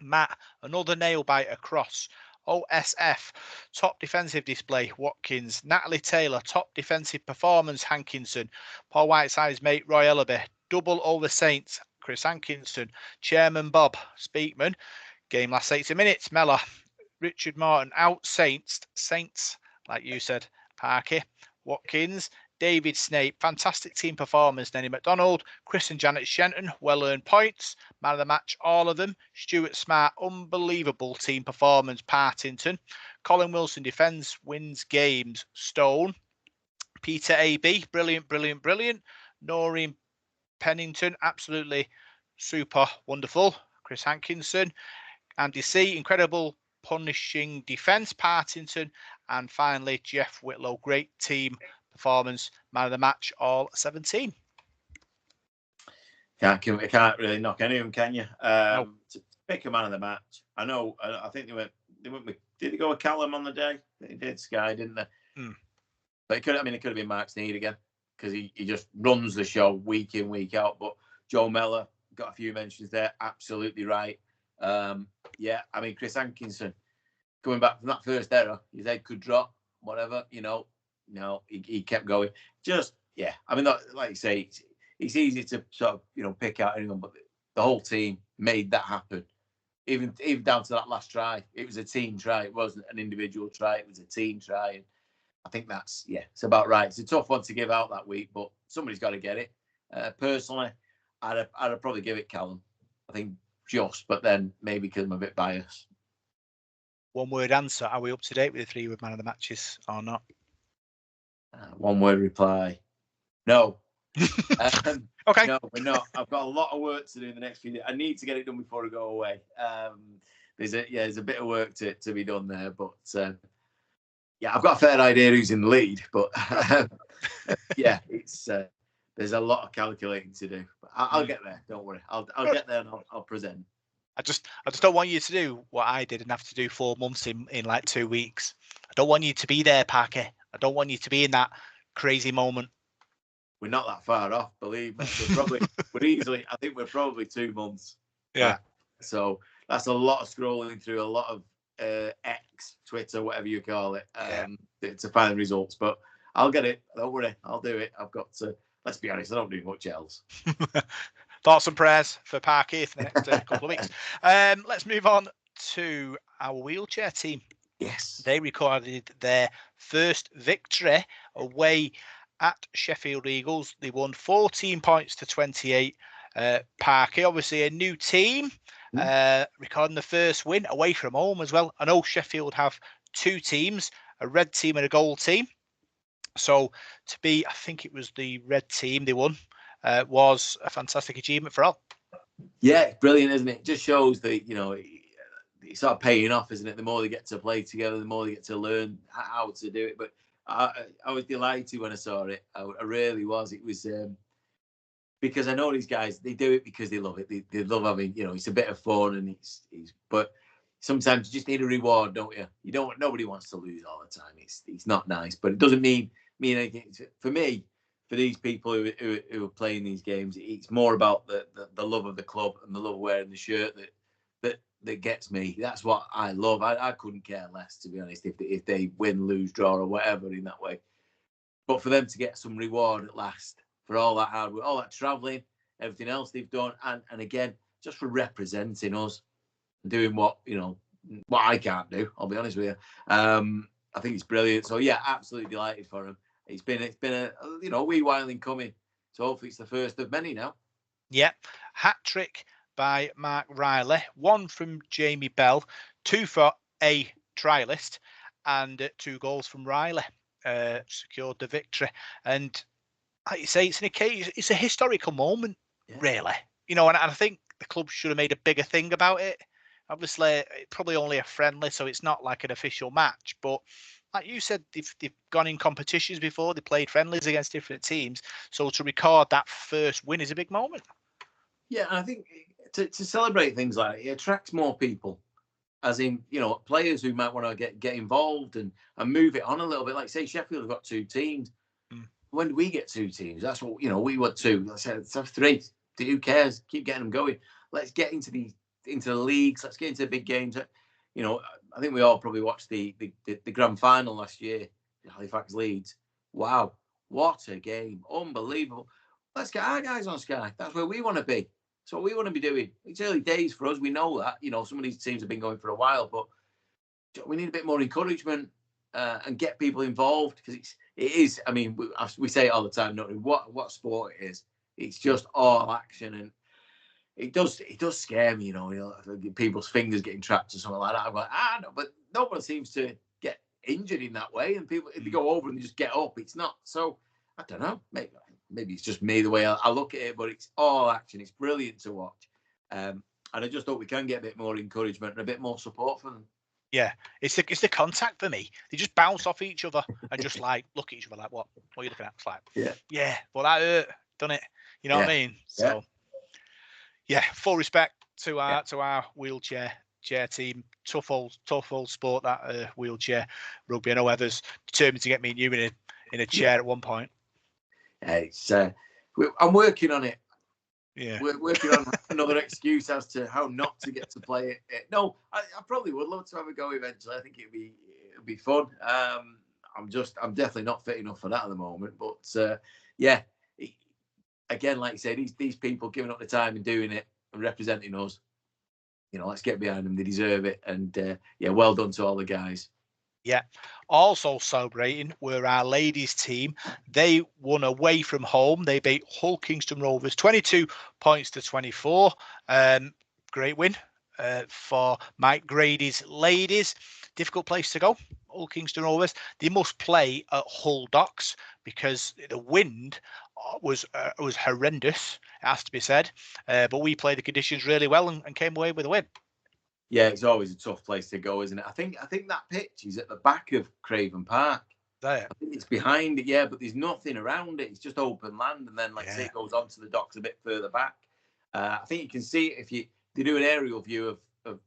Matt, another nail biter. Cross. OSF, top defensive display. Watkins, Natalie Taylor, top defensive performance. Hankinson, Paul Whiteside's mate Roy Ellaby, double over Saints. Chris Hankinson, Chairman Bob Speakman. Game last 80 minutes. Mellor, Richard Martin out. Saints, like you said, Parky, Watkins, David Snape, fantastic team performance. Nenny McDonald, Chris and Janet Shenton, well-earned points. Man of the match, all of them. Stuart Smart, unbelievable team performance. Partington, Colin Wilson defends, wins games. Stone, Peter AB, brilliant. Noreen Pennington, absolutely super wonderful. Chris Hankinson, Andy C, incredible punishing defence. Partington, and finally Jeff Whitlow, great team performance. Man of the match, all 17. Can't really knock any of them, can you? No. To pick a man of the match, I know. I think they went with. Did they go with Callum on the day? They did Sky, didn't they? But it could have been Mark Sneed again because he just runs the show week in, week out. But Joe Mellor got a few mentions there. Absolutely right. Yeah, I mean Chris Hankinson coming back from that first error, his head could drop, whatever. He kept going. Just I mean, like you say, it's easy to sort of pick out anyone, but the whole team made that happen. Even down to that last try, it was a team try. It wasn't an individual try. It was a team try, and I think that's it's about right. It's a tough one to give out that week, but somebody's got to get it. Personally, I'd probably give it Callum. I think but then maybe because I'm a bit biased. 1-word answer. Are we up to date with the 3-word man of the matches or not? 1-word reply. No. Okay. No, we're not. I've got a lot of work to do in the next few days. I need to get it done before I go away. There's a bit of work to be done there, but I've got a fair idea who's in the lead, but it's there's a lot of calculating to do. But I'll get there. Don't worry. I'll get there and I'll present. I just don't want you to do what I did and have to do 4 months in like 2 weeks. I don't want you to be there, Parker. I don't want you to be in that crazy moment. We're not that far off, believe me. I think we're probably 2 months. Yeah. So that's a lot of scrolling through a lot of X, Twitter, whatever you call it, to find the results. But I'll get it. Don't worry. I'll do it. I've got to, let's be honest, I don't do much else. Thoughts and prayers for Parky for the next couple of weeks. Let's move on to our wheelchair team. Yes. They recorded their first victory away at Sheffield Eagles. They won 14 points to 28. Parky, obviously a new team, recording the first win away from home as well. I know Sheffield have 2 teams, a red team and a gold team. So I think it was the red team they won, was a fantastic achievement for all. Yeah, it's brilliant, isn't it? It just shows that, it's sort of paying off, isn't it? The more they get to play together, the more they get to learn how to do it. But I was delighted when I saw it. I really was. It was because I know these guys, they do it because they love it. They love having, it's a bit of fun, and but sometimes you just need a reward, don't you? Nobody wants to lose all the time. It's not nice, but it doesn't mean anything. For me, for these people who are playing these games, it's more about the love of the club and the love of wearing the shirt that gets me. That's what I love. I couldn't care less, to be honest, if they win, lose, draw, or whatever in that way. But for them to get some reward at last for all that hard work, all that travelling, everything else they've done, and again, just for representing us, doing what I can't do. I'll be honest with you. I think it's brilliant. So absolutely delighted for them. It's been a wee while in coming. So hopefully it's the first of many now. Yeah. Hat trick by Mark Riley, 1 from Jamie Bell, 2 for a trialist, and 2 goals from Riley. Secured the victory. And like you say, it's a historical moment, really. And I think the club should have made a bigger thing about it. Obviously, probably only a friendly, so it's not like an official match. But like you said, they've gone in competitions before. They played friendlies against different teams. So to record that first win is a big moment. Yeah, I think to celebrate things like that, it attracts more people. As in, players who might want to get involved and move it on a little bit. Like say Sheffield have got 2 teams. When do we get 2 teams? That's what we want 2. Let's have 3. Who cares? Keep getting them going. Let's get into the leagues. Let's get into the big games. I think we all probably watched the grand final last year, Halifax Leeds. Wow, what a game! Unbelievable. Let's get our guys on Sky. That's where we want to be. That's what we want to be doing. It's early days for us. We know that. Some of these teams have been going for a while, but we need a bit more encouragement and get people involved because it is. I mean, we say it all the time. Not what sport it is. It's just all action, and it does scare me. People's fingers getting trapped or something like that. I'm like, no, but no one seems to get injured in that way, and people if they go over and they just get up, it's not. So I don't know. Maybe it's just me the way I look at it, but it's all action. It's brilliant to watch. And I just hope we can get a bit more encouragement and a bit more support for them. Yeah, it's the contact for me. They just bounce off each other and just like look at each other like, what are you looking at? It's like, yeah, well that hurt, done it. You know what I mean? So yeah, full respect to our wheelchair team. Tough old sport that wheelchair rugby. I know Evers determined to get me and you in a chair at one point. I'm working on it. Yeah, we're working on another excuse as to how not to get to play it. No, I probably would love to have a go eventually. I think it'd be fun. I'm definitely not fit enough for that at the moment. But again, like you said, these people giving up the time and doing it and representing us. Let's get behind them. They deserve it. And well done to all the guys. Yeah. Also celebrating were our ladies team. They won away from home. They beat Hull Kingston Rovers 22 points to 24. Great win for Mike Grady's ladies. Difficult place to go. Hull Kingston Rovers. They must play at Hull Docks because the wind was horrendous. It has to be said. But we played the conditions really well and came away with a win. Yeah, it's always a tough place to go, isn't it? I think that pitch is at the back of Craven Park. There. I think it's behind it, yeah, but there's nothing around it. It's just open land, and then say it goes onto the docks a bit further back. I think you can see it if they do an aerial view of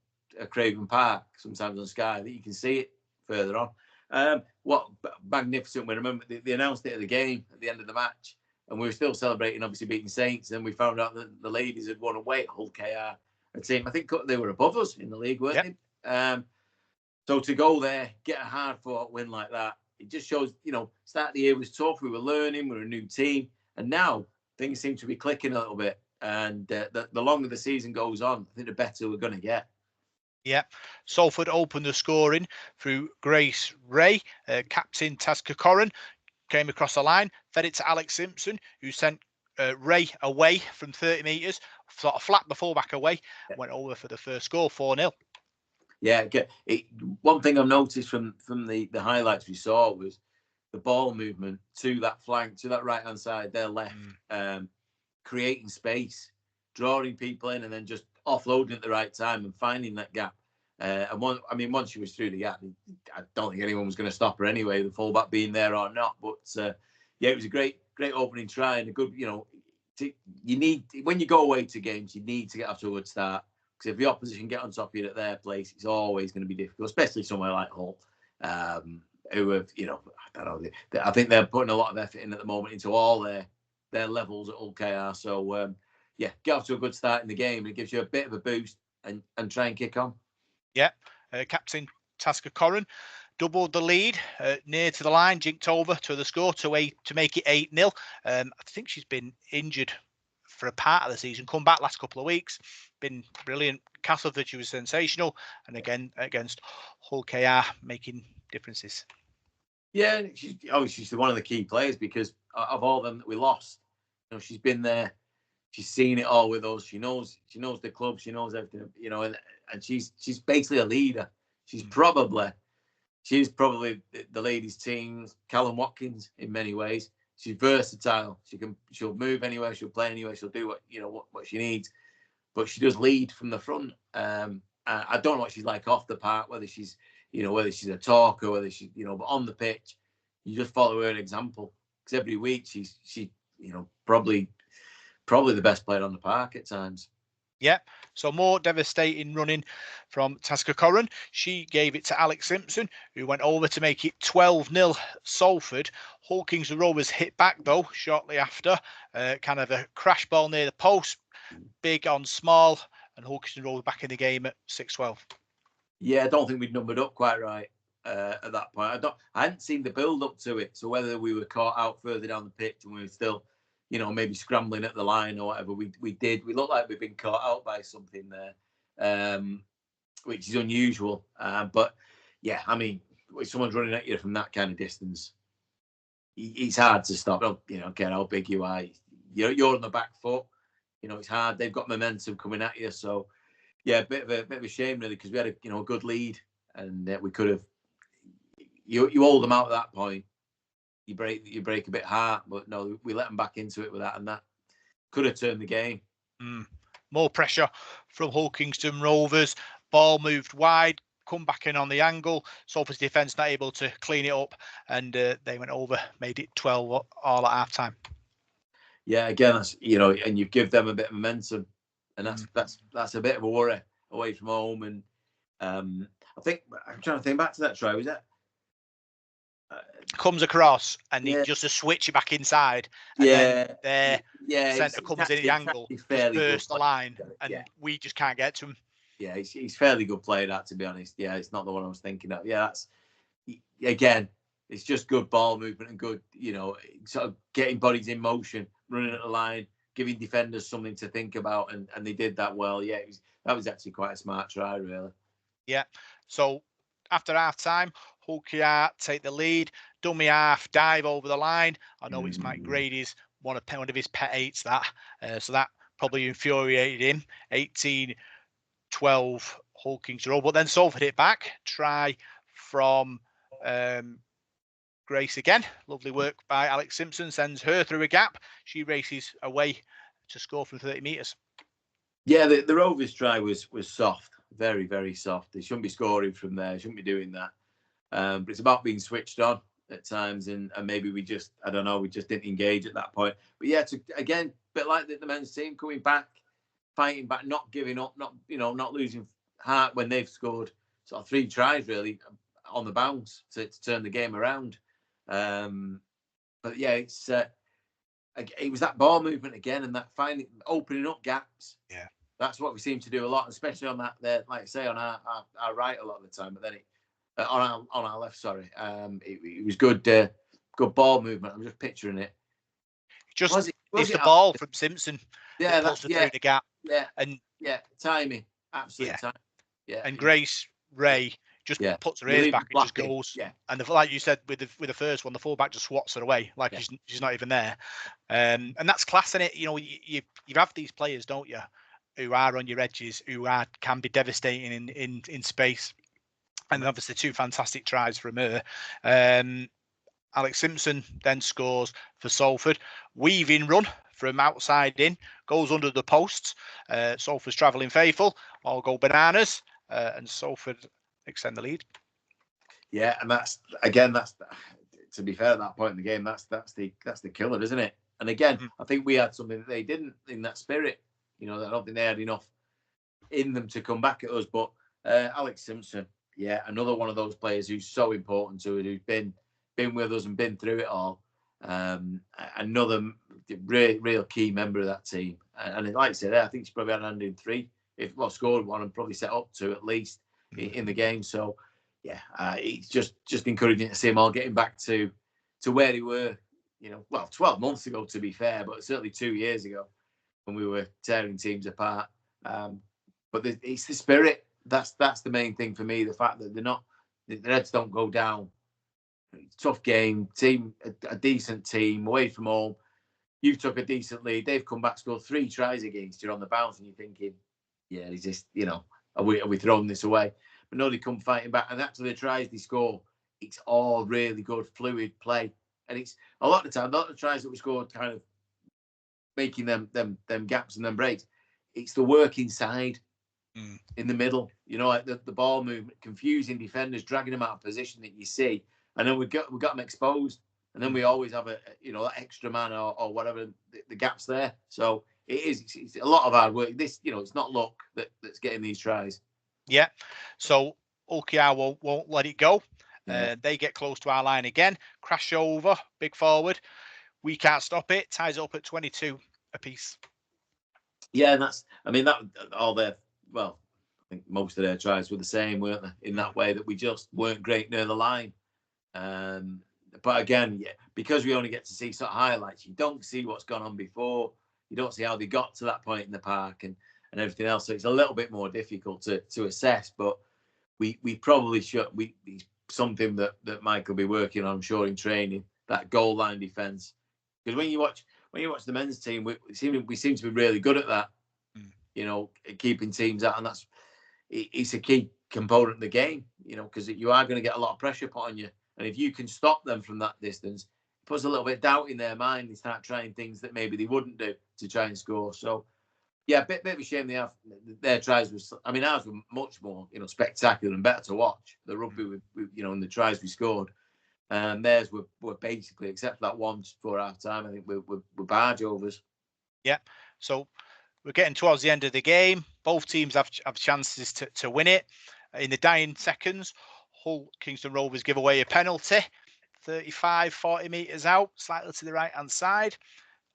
Craven Park sometimes on Sky. I think you can see it further on. What magnificent win! Remember they announced it at the game at the end of the match, and we were still celebrating, obviously beating Saints. And we found out that the ladies had won away at Hull KR. Team. I think they were above us in the league, weren't they? So to go there, get a hard-fought win like that, it just shows, start of the year was tough. We were learning, we were a new team, and now things seem to be clicking a little bit. And the longer the season goes on, I think the better we're going to get. Yeah, Salford opened the scoring through Grace Ray. Captain Taska Corrin came across the line, fed it to Alex Simpson, who sent Ray away from 30 metres, sort of flat the fullback away, went over for the first goal, 4-0. Yeah, one thing I've noticed from the highlights we saw was the ball movement to that flank, to that right-hand side, their left, creating space, drawing people in, and then just offloading at the right time and finding that gap. And once she was through the gap, I don't think anyone was going to stop her anyway, the fullback being there or not. But it was a great opening try and a good, you need, when you go away to games, you need to get off to a good start. Because if the opposition get on top of you at their place, it's always going to be difficult, especially somewhere like Hull, who have, I don't know, I think they're putting a lot of effort in at the moment into all their levels at Hull KR. So, get off to a good start in the game. It gives you a bit of a boost and try and kick on. Yeah, Captain Taska Corrin doubled the lead near to the line, jinked over to the score to make it 8-0. I think she's been injured for a part of the season, come back last couple of weeks, been brilliant. Castleford, she was sensational, and again against Hull KR, making differences. Yeah, she's one of the key players because of all them that we lost. She's been there, she's seen it all with us. She knows the club, she knows everything. And she's basically a leader. She's probably the ladies' team Callum Watkins in many ways. She's versatile. She'll move anywhere. She'll play anywhere. She'll do what she needs. But she does lead from the front. I don't know what she's like off the park, whether she's a talker, whether she's, but on the pitch, you just follow her example. Because every week she's probably the best player on the park at times. Yeah, so more devastating running from Tasca Corran. She gave it to Alex Simpson, who went over to make it 12-0 Salford. Hull Kings and Rovers hit back, though, shortly after. Kind of a crash ball near the post, big on small, and Hull Kings and Rovers back in the game at 6-12. Yeah, I don't think we'd numbered up quite right at that point. I hadn't seen the build up to it, so whether we were caught out further down the pitch and we were still, maybe scrambling at the line or whatever, we looked like we'd been caught out by something there, which is unusual. But yeah, I mean, if someone's running at you from that kind of distance, it's hard to stop. Care how big you are. You're on the back foot. It's hard. They've got momentum coming at you, so. Yeah, a bit of a shame really, because we had a good lead, and we could have. You hold them out at that point, you break a bit heart, but no, we let them back into it with that, and that could have turned the game. More pressure from Hull Kingston Rovers. Ball moved wide, come back in on the angle. Salford's defence not able to clean it up, and they went over, made it 12 all at half time. Yeah, again, that's and you give them a bit of momentum. And that's a bit of a worry away from home. And I think I'm trying to think back to that try. Was that comes across and he just to switch it back inside, and then their centre comes in at the angle, just burst the line, and we just can't get to him. Yeah, he's fairly good player, that, to be honest. Yeah, it's not the one I was thinking of. Yeah, again, it's just good ball movement and good, sort of getting bodies in motion, running at the line, giving defenders something to think about, and they did that well. Yeah, that was actually quite a smart try, really. Yeah. So after half time, Hull Kings take the lead. Dummy half dive over the line. I know it's Mike Grady's one of his pet hates that. So that probably infuriated him. 18-12 Hull Kings roll. But then Salford hit back. Try from Grace again. Lovely work by Alex Simpson. Sends her through a gap. She races away to score from 30 metres. Yeah, the Rovers try was soft. Very, very soft. They shouldn't be scoring from there. Shouldn't be doing that. But it's about being switched on at times, and maybe we just didn't engage at that point. But yeah, again, a bit like the men's team, coming back, fighting back, not giving up, not losing heart when they've scored sort of 3 tries really on the bounce to turn the game around. But yeah, it was that ball movement again, and that opening up gaps. Yeah, that's what we seem to do a lot, especially on that there, like I say, on our right a lot of the time. But then on our left, sorry, it was good ball movement. I'm just picturing it. It's the ball from Simpson. Yeah, that puts her through the gap. Yeah, and timing, absolute time. Yeah, and Grace Ray just puts her ears back and just goes. Yeah, and like you said with the first one, the fullback just swats her away like she's not even there. And that's class in it. You have these players, don't you, who are on your edges, who can be devastating in space. And obviously 2 fantastic tries from her. Alex Simpson then scores for Salford. Weaving run from outside in, goes under the posts. Salford's travelling faithful, all go bananas, and Salford extend the lead. Yeah, and that's to be fair, at that point in the game, that's the killer, isn't it? And again, I think we had something that they didn't in that spirit. I don't think they had enough in them to come back at us. But Alex Simpson, yeah, another one of those players who's so important to it, who's been with us and been through it all. Another real key member of that team. And like I said, I think she probably had a hand in 3, scored 1 and probably set up 2 at least in the game. So yeah, it's just encouraging to see them all getting back to where they were. 12 months ago, to be fair, but certainly 2 years ago when we were tearing teams apart. But it's the spirit. That's the main thing for me. The fact that the Reds don't go down. Tough game, a decent team away from home. You took a decent lead. They've come back, scored 3 tries against you on the bounce, and you're thinking, yeah, is this, are we throwing this away? But no, they come fighting back, and actually the tries they score, it's all really good, fluid play, and it's a lot of the time, a lot of the tries that we scored, kind of making them gaps and them breaks. It's the work inside. in the middle. You know, like the ball movement, confusing defenders, dragging them out of position that you see, and then we got them exposed, and then we always have that extra man or whatever the gaps there. So it's a lot of hard work. This, it's not luck that's getting these tries. Yeah. So OKR won't let it go. Yeah. They get close to our line again, crash over, big forward. We can't stop it. Ties up at 22 apiece. Yeah, and that all their, well, I think most of their tries were the same, weren't they? In that way, that we just weren't great near the line. But again, because we only get to see sort of highlights, you don't see what's gone on before. You don't see how they got to that point in the park and everything else. So it's a little bit more difficult to assess. But we probably should. It's something that Mike will be working on, I'm sure, in training, that goal line defence. Because when you watch the men's team, we seem to be really good at that. Keeping teams out, and it's a key component of the game. Because you are going to get a lot of pressure put on you. And if you can stop them from that distance, it puts a little bit of doubt in their mind. They start trying things that maybe they wouldn't do to try and score. So, yeah, a bit of a shame they have. Their tries ours were much more, spectacular and better to watch. The rugby, and the tries we scored. Theirs were basically, except for that one before half time, I think we're barge overs. Yeah. So we're getting towards the end of the game. Both teams have chances to win it. In the dying seconds, Hull Kingston Rovers give away a penalty, 35, 40 metres out, slightly to the right-hand side.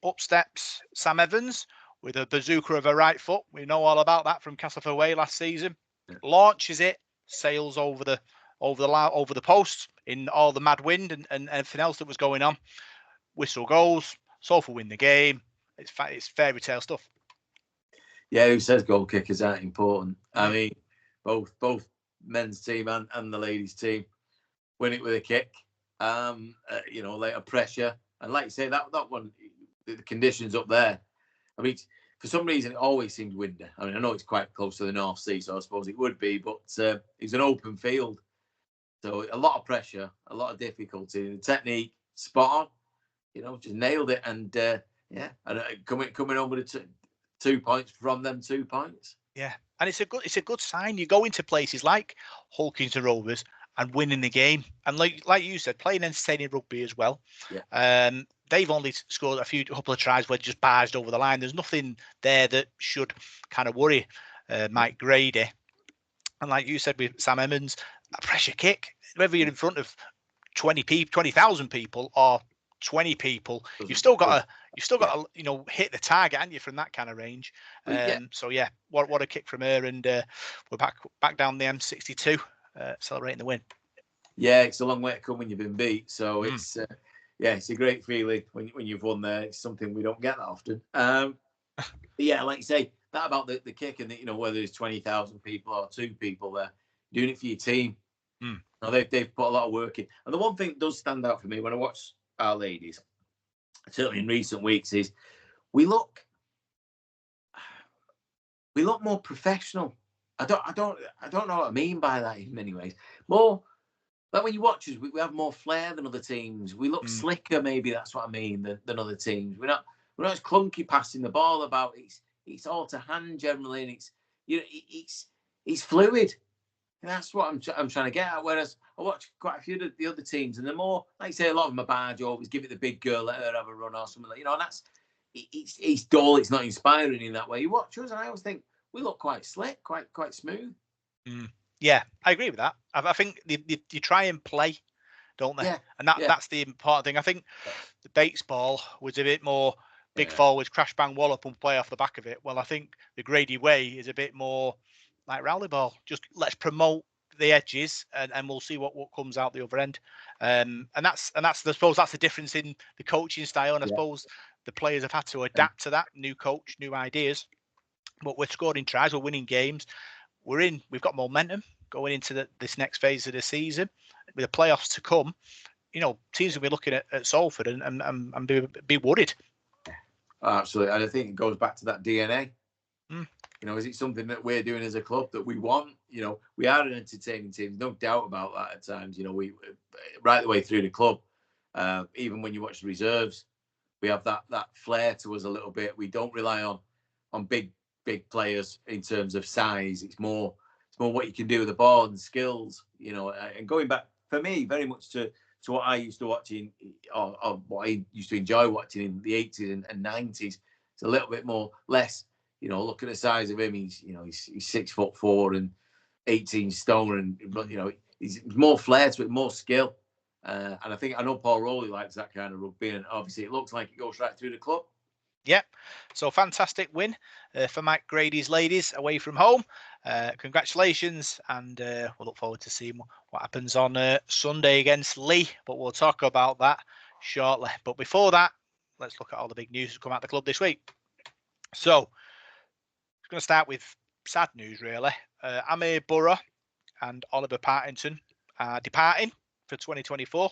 Up steps Sam Evans with a bazooka of a right foot. We know all about that from Castleford Way last season. Yeah. Launches it, sails over the post in all the mad wind and everything else that was going on. Whistle goes. Salford win the game. It's fairy tale stuff. Yeah, who says goal kickers aren't important? I mean, both men's team and the ladies' team win it with a kick. Later pressure, and like you say, that one, the conditions up there. I mean, for some reason, it always seems windy. I mean, I know it's quite close to the North Sea, so I suppose it would be, but it's an open field, so a lot of pressure, a lot of difficulty. The technique, spot on. Just nailed it, and and coming home with 2 points from them 2 points. Yeah, and it's a good sign. You go into places like Hull Kingston Rovers and winning the game, and like you said, playing entertaining rugby as well. Yeah. They've only scored a couple of tries where they just barged over the line. There's nothing there that should kind of worry Mike Grady. And like you said with Sam Emmons, a pressure kick, whether you're in front of 20,000 people or 20 people, you've still got to hit the target, haven't you, from that kind of range. So yeah, what a kick from her, and we're back down the M62 celebrating the win. Yeah, it's a long way to come when you've been beat, so it's a great feeling when you've won there. It's something we don't get that often. Yeah, like you say, that about the kick, and whether there's 20,000 people or 2 people there, doing it for your team. Now they've put a lot of work in, and the one thing that does stand out for me when I watch our ladies, certainly in recent weeks, is we look more professional. I don't know what I mean by that in many ways. More like when you watch us, we have more flair than other teams. We look slicker, maybe that's what I mean, than other teams. We're not as clunky passing the ball about. It's all to hand generally, and it's fluid. And that's what I'm trying to get at. Whereas I watch quite a few of the other teams, and they're more, like I say, a lot of them are barge, always give it the big girl, let her have a run or something like, and that's it's dull. It's not inspiring in that way. You watch us, and I always think we look quite slick, quite smooth. Yeah, I agree with that. I think you try and play, don't they? Yeah. And that's the important thing. I think the Bates ball was a bit more big forwards, crash bang wallop and play off the back of it. Well, I think the Grady way is a bit more like Rowley ball. Just let's promote the edges and we'll see what comes out the other end. And that's I suppose that's the difference in the coaching style. And I suppose the players have had to adapt to that. New coach, new ideas. But we're scoring tries, we're winning games. We've got momentum going into this next phase of the season. With the playoffs to come, teams will be looking at Salford and be worried. Absolutely. And I think it goes back to that DNA. Is it something that we're doing as a club that we want? We are an entertaining team, no doubt about that at times. We right the way through the club, even when you watch the reserves, we have that flair to us a little bit. We don't rely on big big players in terms of size. It's more what you can do with the ball and skills, and going back for me very much to what I used to watching or what I used to enjoy watching in the 80s and 90s. It's a little bit more less, look at the size of him. He's 6'4" and 18 stone, but he's more flair to it, more skill. And I know Paul Rowley likes that kind of rugby, and obviously it looks like it goes right through the club. Yep. So fantastic win for Mike Grady's ladies away from home. Congratulations, and we'll look forward to seeing what happens on Sunday against Leigh, but we'll talk about that shortly. But before that, let's look at all the big news that's come out of the club this week. So, I'm going to start with sad news, really. Amir Burrow and Oliver Partington are departing for 2024.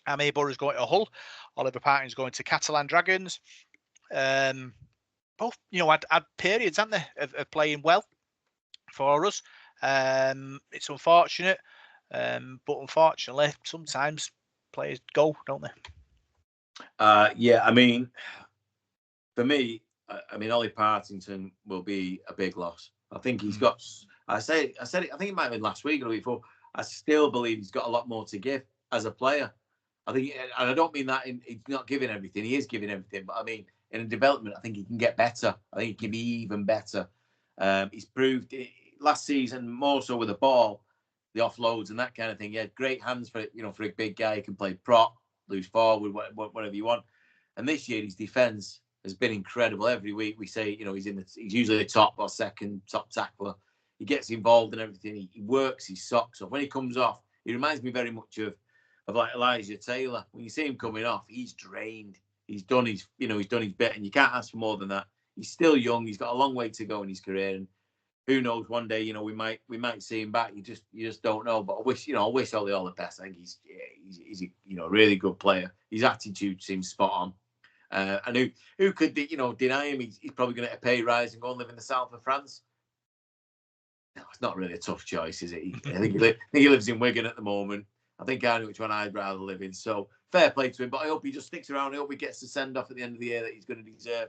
Amir Burrow is going to Hull. Oliver Partington is going to Catalan Dragons. Both, had periods, haven't they, of playing well for us. It's unfortunate, but unfortunately, sometimes players go, don't they? Yeah, I mean, for me, Ollie Partington will be a big loss. I think he's got. I said it. I think it might have been last week or the week before. I still believe he's got a lot more to give as a player. I think, and I don't mean that he's not giving everything. He is giving everything, but I mean, in development, I think he can get better. I think he can be even better. He's proved last season more so with the ball, the offloads and that kind of thing. He had great hands for for a big guy. He can play prop, loose forward, whatever you want. And this year, his defence has been incredible. Every week we say, he's usually the top or second top tackler. He gets involved in everything. He works his socks off. When he comes off, he reminds me very much of like Elijah Taylor. When you see him coming off, he's drained. He's done his bit, and you can't ask for more than that. He's still young. He's got a long way to go in his career, and who knows? One day, we might see him back. You just don't know. But I wish Ollie all the best. I think he's a really good player. His attitude seems spot on. And who could deny him? He's probably going to get a pay rise and go and live in the south of France. No, it's not really a tough choice, is it? I think he lives in Wigan at the moment. I think I know which one I'd rather live in. So fair play to him. But I hope he just sticks around. I hope he gets the send off at the end of the year that he's going to deserve.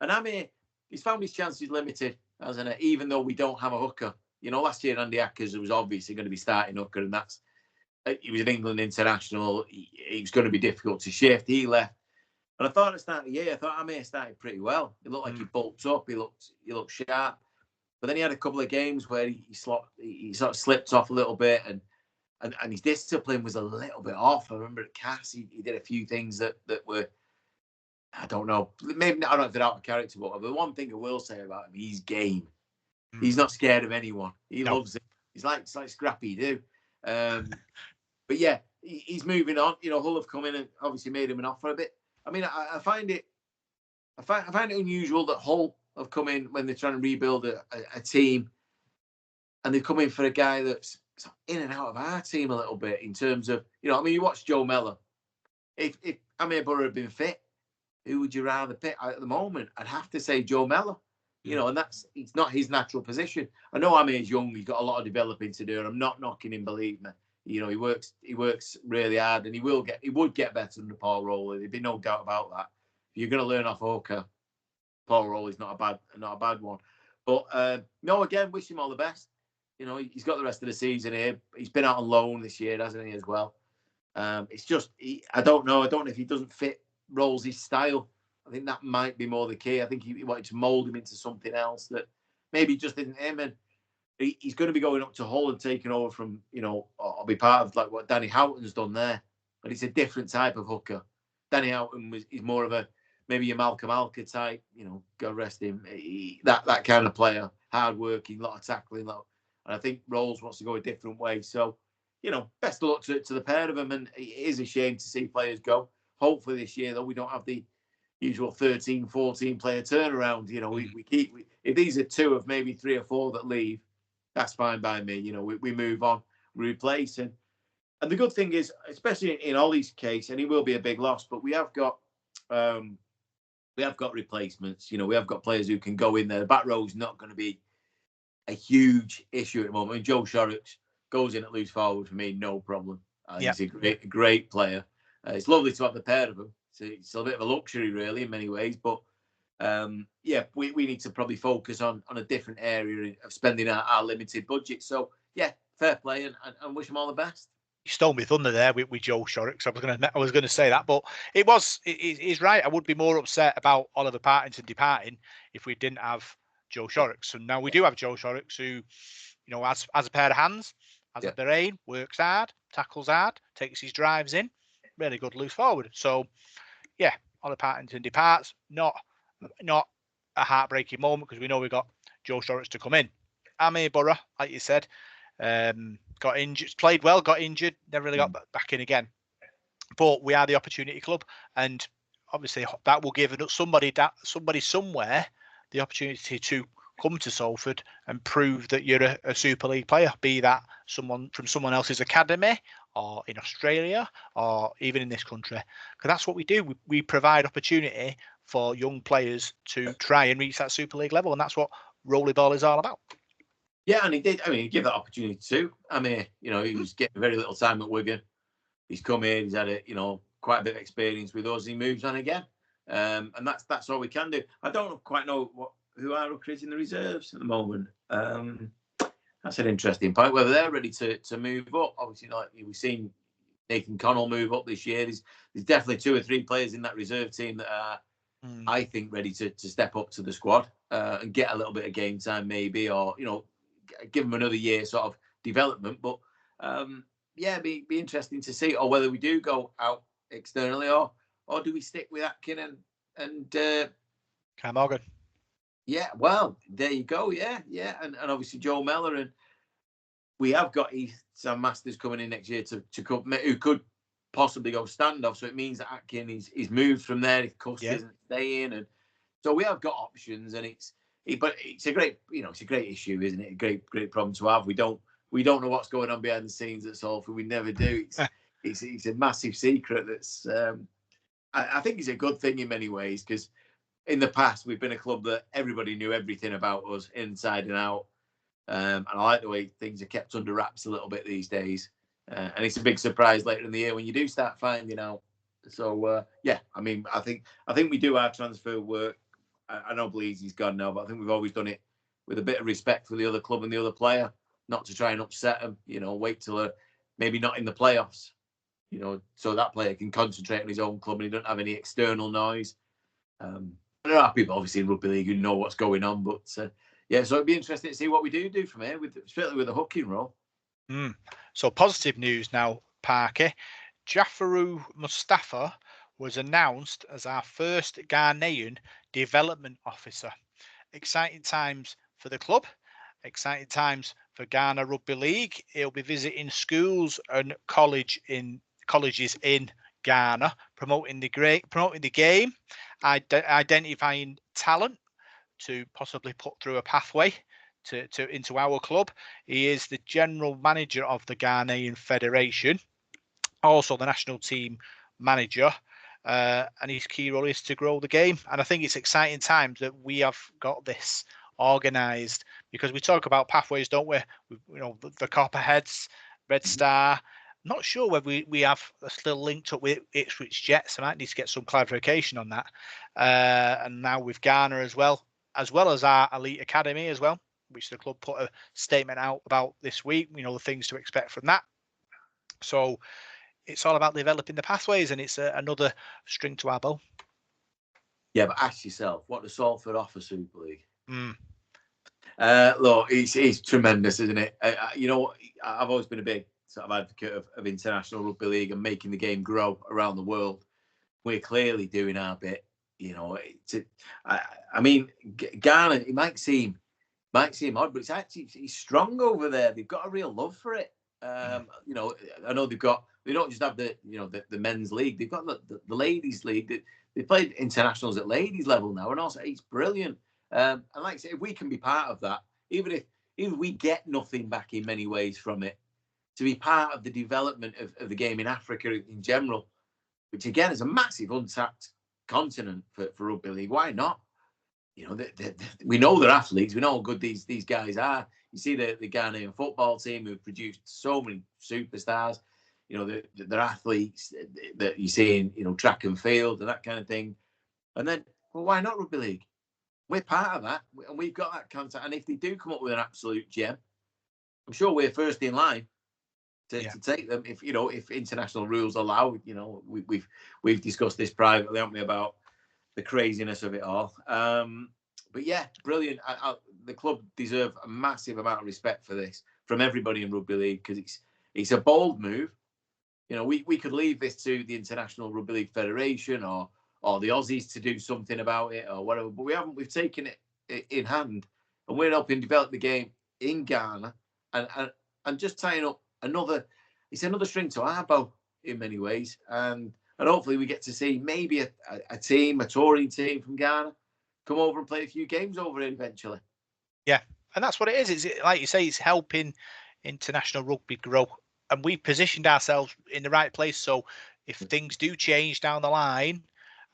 And Amir, he's found his chances limited, hasn't it? Even though we don't have a hooker. Last year Andy Ackers was obviously going to be starting hooker, and he was an England international. He was going to be difficult to shift. He left. And I thought at the start of the year, Amir started pretty well. He looked like he bulked up. He looked sharp. But then he had a couple of games where he sort of slipped off a little bit, and his discipline was a little bit off. I remember at Cass, he did a few things that were, I don't know, maybe I don't know if they're out of character, but the one thing I will say about him, he's game. He's not scared of anyone. He loves it. He's like Scrappy do. But yeah, he's moving on. Hull have come in and obviously made him an offer a bit. I mean, I find it unusual that Hull have come in when they're trying to rebuild a team, and they've come in for a guy that's in and out of our team a little bit in terms of, you watch Joe Mellor. If Amir Burrow had been fit, who would you rather pick? At the moment, I'd have to say Joe Mellor. And it's not his natural position. I know Amir's young; he's got a lot of developing to do, and I'm not knocking him. Believe me, he works really hard, and he would get better than Paul Rowley. There'd be no doubt about that. If you're going to learn off hooker, Paul Rowley's not a bad one. But no, again, wish him all the best. He's got the rest of the season here. He's been out on loan this year, hasn't he, as well? It's just, I don't know if he doesn't fit Rolls' style. I think that might be more the key. I think he wanted to mould him into something else that maybe just isn't him. And he's going to be going up to Hull and taking over from, or be part of like what Danny Houghton's done there. But it's a different type of hooker. Danny Houghton is more of maybe a Malcolm Alka type, God rest him. That kind of player, hard working, a lot of tackling. And I think Rolls wants to go a different way. So, best of luck to the pair of them. And it is a shame to see players go. Hopefully this year, though, we don't have the usual 13, 14 player turnaround. We keep, if these are two of maybe 3 or 4 that leave, that's fine by me. We move on, we replace. And the good thing is, especially in Ollie's case, and he will be a big loss, but we have got replacements. We have got players who can go in there. The back row is not going to be a huge issue at the moment. I mean, Joe Shorrocks goes in at loose forward for me, no problem. He's a great player. It's lovely to have the pair of them. It's a bit of a luxury, really, in many ways. But yeah, we need to probably focus on a different area of spending our limited budget. So yeah, fair play and wish them all the best. You stole me thunder there with Joe Shorrocks. I was gonna say that, but he's right. I would be more upset about Oliver Partington departing if we didn't have Joe Shorrocks. And now we do have Joe Shorrocks, who, has a pair of hands, has a brain, works hard, tackles hard, takes his drives in, really good loose forward. So yeah, Oliver Partington departs, not a heartbreaking moment, because we know we've got Joe Shorrocks to come in. Amir Borough, like you said, got injured, played well, got injured, never really got back in again. But we are the opportunity club, and obviously that will give somebody somewhere the opportunity to come to Salford and prove that you're a Super League player, be that someone from someone else's academy or in Australia or even in this country. Because that's what we do. We provide opportunity for young players to try and reach that Super League level, and that's what Rowley Ball is all about. Yeah, and he did. I mean, he gave that opportunity too. I mean, he was getting very little time at Wigan. He's come in. He's had quite a bit of experience with us. He moves on again, and that's all we can do. I don't quite know who are recruiting the reserves at the moment. That's an interesting point. Whether they're ready to move up. Obviously, like we've seen Nathan Connell move up this year. There's definitely 2 or 3 players in that reserve team that are, I think, ready to step up to the squad and get a little bit of game time, maybe, or give them another year sort of development. But yeah, be interesting to see, or whether we do go out externally, or do we stick with Atkin and Kai Morgan. Yeah, well, there you go. Yeah, and obviously Joe Mellor, and we have got Sam Masters coming in next year to come, who could possibly go standoff. So it means that Atkin he's moved from there if Cust isn't staying, and so we have got options. And but it's a great it's a great issue, isn't it? A great problem to have. We don't know what's going on behind the scenes at Salford. We never do. It's a massive secret. That's I think it's a good thing in many ways, because in the past, we've been a club that everybody knew everything about us inside and out. And I like the way things are kept under wraps a little bit these days. And it's a big surprise later in the year when you do start finding out. So, yeah, I mean, I think we do our transfer work. I know Bleasy's gone now, but I think we've always done it with a bit of respect for the other club and the other player, not to try and upset them, wait till maybe not in the playoffs, so that player can concentrate on his own club and he don't have any external noise. There are people obviously in rugby league who know what's going on, but yeah, so it'd be interesting to see what we do from here, especially with the hooking role. So positive news now, Parky. Jafaru Mustafa was announced as our first Ghanaian development officer. Exciting times for the club. Exciting times for Ghana Rugby League. He'll be visiting schools and colleges in Ghana, promoting the game, identifying talent to possibly put through a pathway into our club. He is the general manager of the Ghanaian Federation, also the national team manager, and his key role is to grow the game. And I think it's exciting times that we have got this organised, because we talk about pathways, don't we? The Copperheads, Red Star. Not sure whether we have still linked up with Ipswich Jets. I might need to get some clarification on that. And now with Ghana as well as our elite academy as well, which the club put a statement out about this week. The things to expect from that. So it's all about developing the pathways, and it's another string to our bow. Yeah, but ask yourself, what does Salford offer Super League? Look, it's tremendous, isn't it? I've always been a big sort of advocate of international rugby league and making the game grow around the world. We're clearly doing our bit. I mean, Ghana, it might seem odd, but it's strong over there. They've got a real love for it. I know they don't just have the men's league. They've got the ladies league. They played internationals at ladies level now, and also it's brilliant. And like I say, if we can be part of that, even if we get nothing back in many ways from it, to be part of the development of the game in Africa in general, which again is a massive untapped continent for rugby league. Why not? We know they're athletes. We know how good these guys are. You see the Ghanaian football team who've produced so many superstars. They're athletes that you see in track and field and that kind of thing. And then, well, why not rugby league? we're part of that, and we've got that contact. And if they do come up with an absolute gem, I'm sure we're first in line to take them. If international rules allow, we've discussed this privately, haven't we, about the craziness of it all. But yeah, brilliant. The club deserve a massive amount of respect for this from everybody in rugby league, because it's a bold move. We could leave this to the International Rugby League Federation or the Aussies to do something about it or whatever, but we haven't. We've taken it in hand, and we're helping develop the game in Ghana, and just tying up another string to our bow in many ways, and hopefully we get to see maybe a touring team from Ghana come over and play a few games over here eventually. Yeah, and that's what it is. It's like you say, it's helping international rugby grow, and we've positioned ourselves in the right place. So if things do change down the line,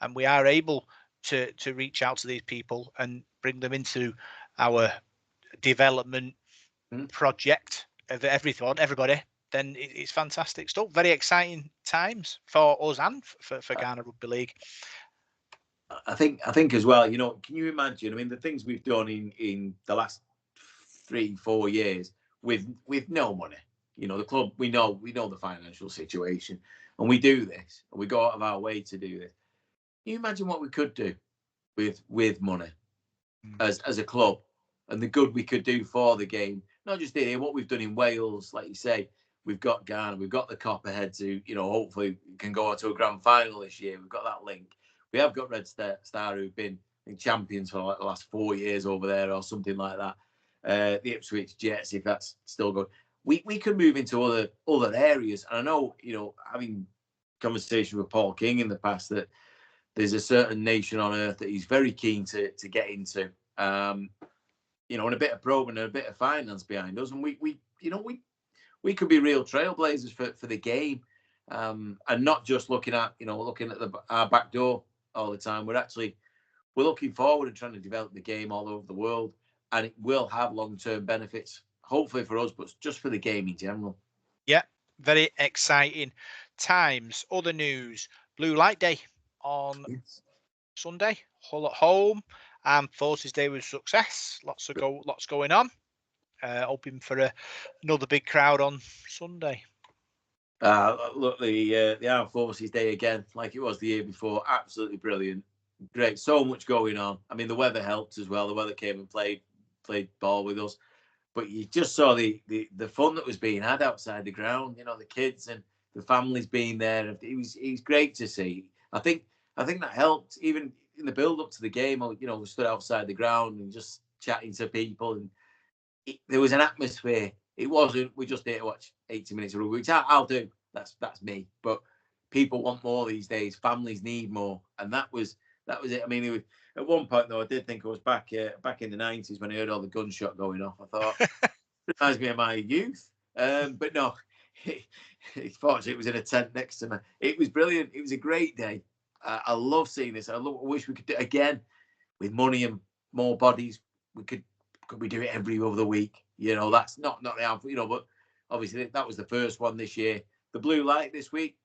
and we are able to reach out to these people and bring them into our development project of everybody, then it's fantastic stuff. Very exciting times for us and for Ghana Rugby League. I think as well, can you imagine? I mean, the things we've done in the last 3-4 years with no money. The club, we know the financial situation, and we do this, and we go out of our way to do this. Can you imagine what we could do with money as a club, and the good we could do for the game? Not just here, what we've done in Wales, like you say, we've got Ghana, we've got the Copperheads who, hopefully can go on to a grand final this year. We've got that link. We have got Red Star who've been champions for like the last 4 years over there or something like that. The Ipswich Jets, if that's still good. We could move into other areas. And I know, having conversation with Paul King in the past, that there's a certain nation on earth that he's very keen to get into. And a bit of probe and a bit of finance behind us. And we could be real trailblazers for the game. And not just looking at our back door all the time. We're looking forward and trying to develop the game all over the world, and it will have long-term benefits, hopefully for us, but just for the game in general. Yeah, very exciting times. Other news: Blue Light Day on Sunday. Hull at home. Armed Forces Day with success. Lots going on. Hoping for another big crowd on Sunday. Look, the Armed Forces Day again, like it was the year before, absolutely brilliant. Great, so much going on. I mean, the weather helped as well. The weather came and played ball with us, but you just saw the fun that was being had outside the ground. The kids and the families being there. It was great to see. I think that helped even in the build up to the game. We stood outside the ground and just chatting to people, and there was an atmosphere. It wasn't we just here to watch 80 minutes of rugby, which I'll do. That's me. But people want more these days. Families need more, and that was it. I mean, at one point though, I did think I was back in the 90s when I heard all the gunshot going off. I thought it reminds me of my youth, but no. Fortunately, it was in a tent next to me. It was brilliant. It was a great day. I love seeing this. I wish we could do it again with money and more bodies. Could we do it every other week? That's not the answer. But obviously that was the first one this year. The Blue Light this week,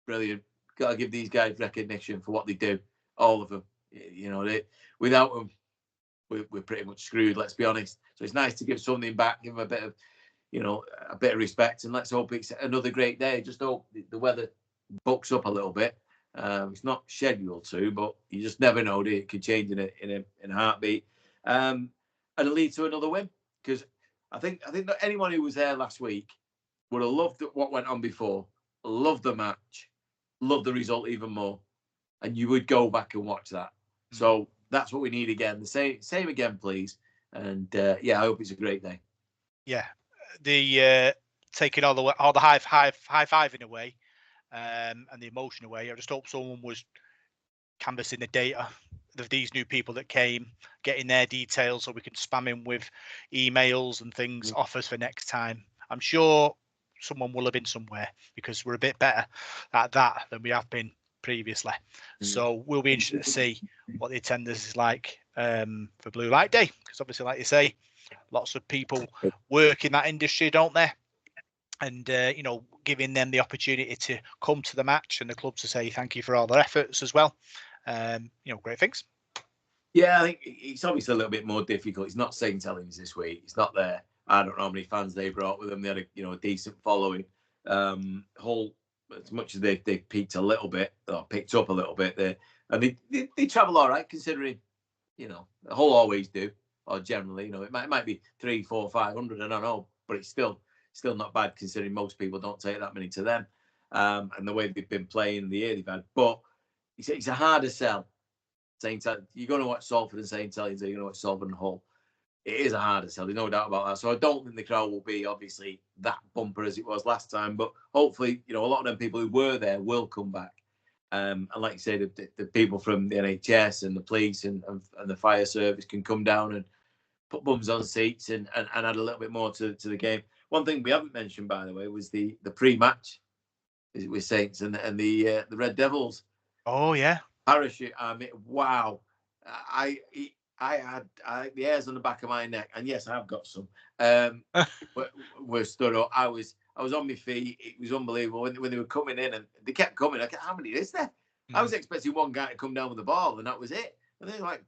brilliant. Got to give these guys recognition for what they do, all of them. Without them, we're pretty much screwed. Let's be honest. So it's nice to give something back, give them a bit of respect, and let's hope it's another great day. Just hope the weather bucks up a little bit. It's not scheduled to, but you just never know. It could change in a heartbeat. And it'll lead to another win, because I think that anyone who was there last week would have loved what went on before, loved the match, loved the result even more, and you would go back and watch that. So that's what we need again. The same again, please. And I hope it's a great day. Yeah, the taking all the high fiving away, and the emotion away. I just hope someone was canvassing the data of these new people that came, getting their details so we can spam in with emails and things, offers for next time. I'm sure someone will have been somewhere, because we're a bit better at that than we have been previously. So we'll be interested to see what the attendance is like for Blue Light Day, because obviously, like you say, lots of people work in that industry, don't they? And giving them the opportunity to come to the match, and the club to say thank you for all their efforts as well. Great things. Yeah, I think it's obviously a little bit more difficult. It's not St Helens this week. It's not there. I don't know how many fans they brought with them. They had a decent following. Hull, as much as they peaked a little bit or picked up a little bit there, and they travel all right considering Hull always do, or generally it might be 300, 400, 500. I don't know, but it's still not bad considering most people don't take that many to them, and the way they've been playing the year they've had. But it's a harder sell. You're going to watch Salford and St Helens, you're going to watch Salford and Hull. It is a harder sell, there's no doubt about that. So I don't think the crowd will be obviously that bumper as it was last time, but hopefully, a lot of them people who were there will come back. And like you say, the people from the NHS and the police and the fire service can come down and put bums on seats and add a little bit more to the game. One thing we haven't mentioned, by the way, was the pre-match with Saints and the Red Devils. Oh yeah. Parachute. Wow. I had the hairs on the back of my neck, and yes, I've got some. We're stood up. I was on my feet. It was unbelievable when they were coming in, and they kept coming. How many is there? I was expecting one guy to come down with the ball, and that was it. And there's like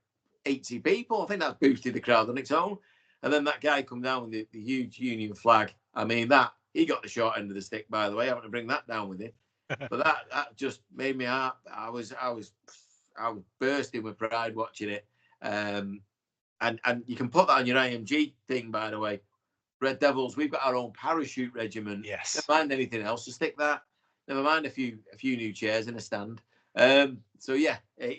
80 people. I think that's boosted the crowd on its own. And then that guy come down with the huge Union flag. I mean, he got the short end of the stick, by the way. I want to bring that down with him. But that just made me heart. I was bursting with pride watching it. And you can put that on your IMG thing, by the way. Red Devils, we've got our own parachute regiment. Yes. Never mind anything else. So stick that. Never mind a few new chairs in a stand. So yeah,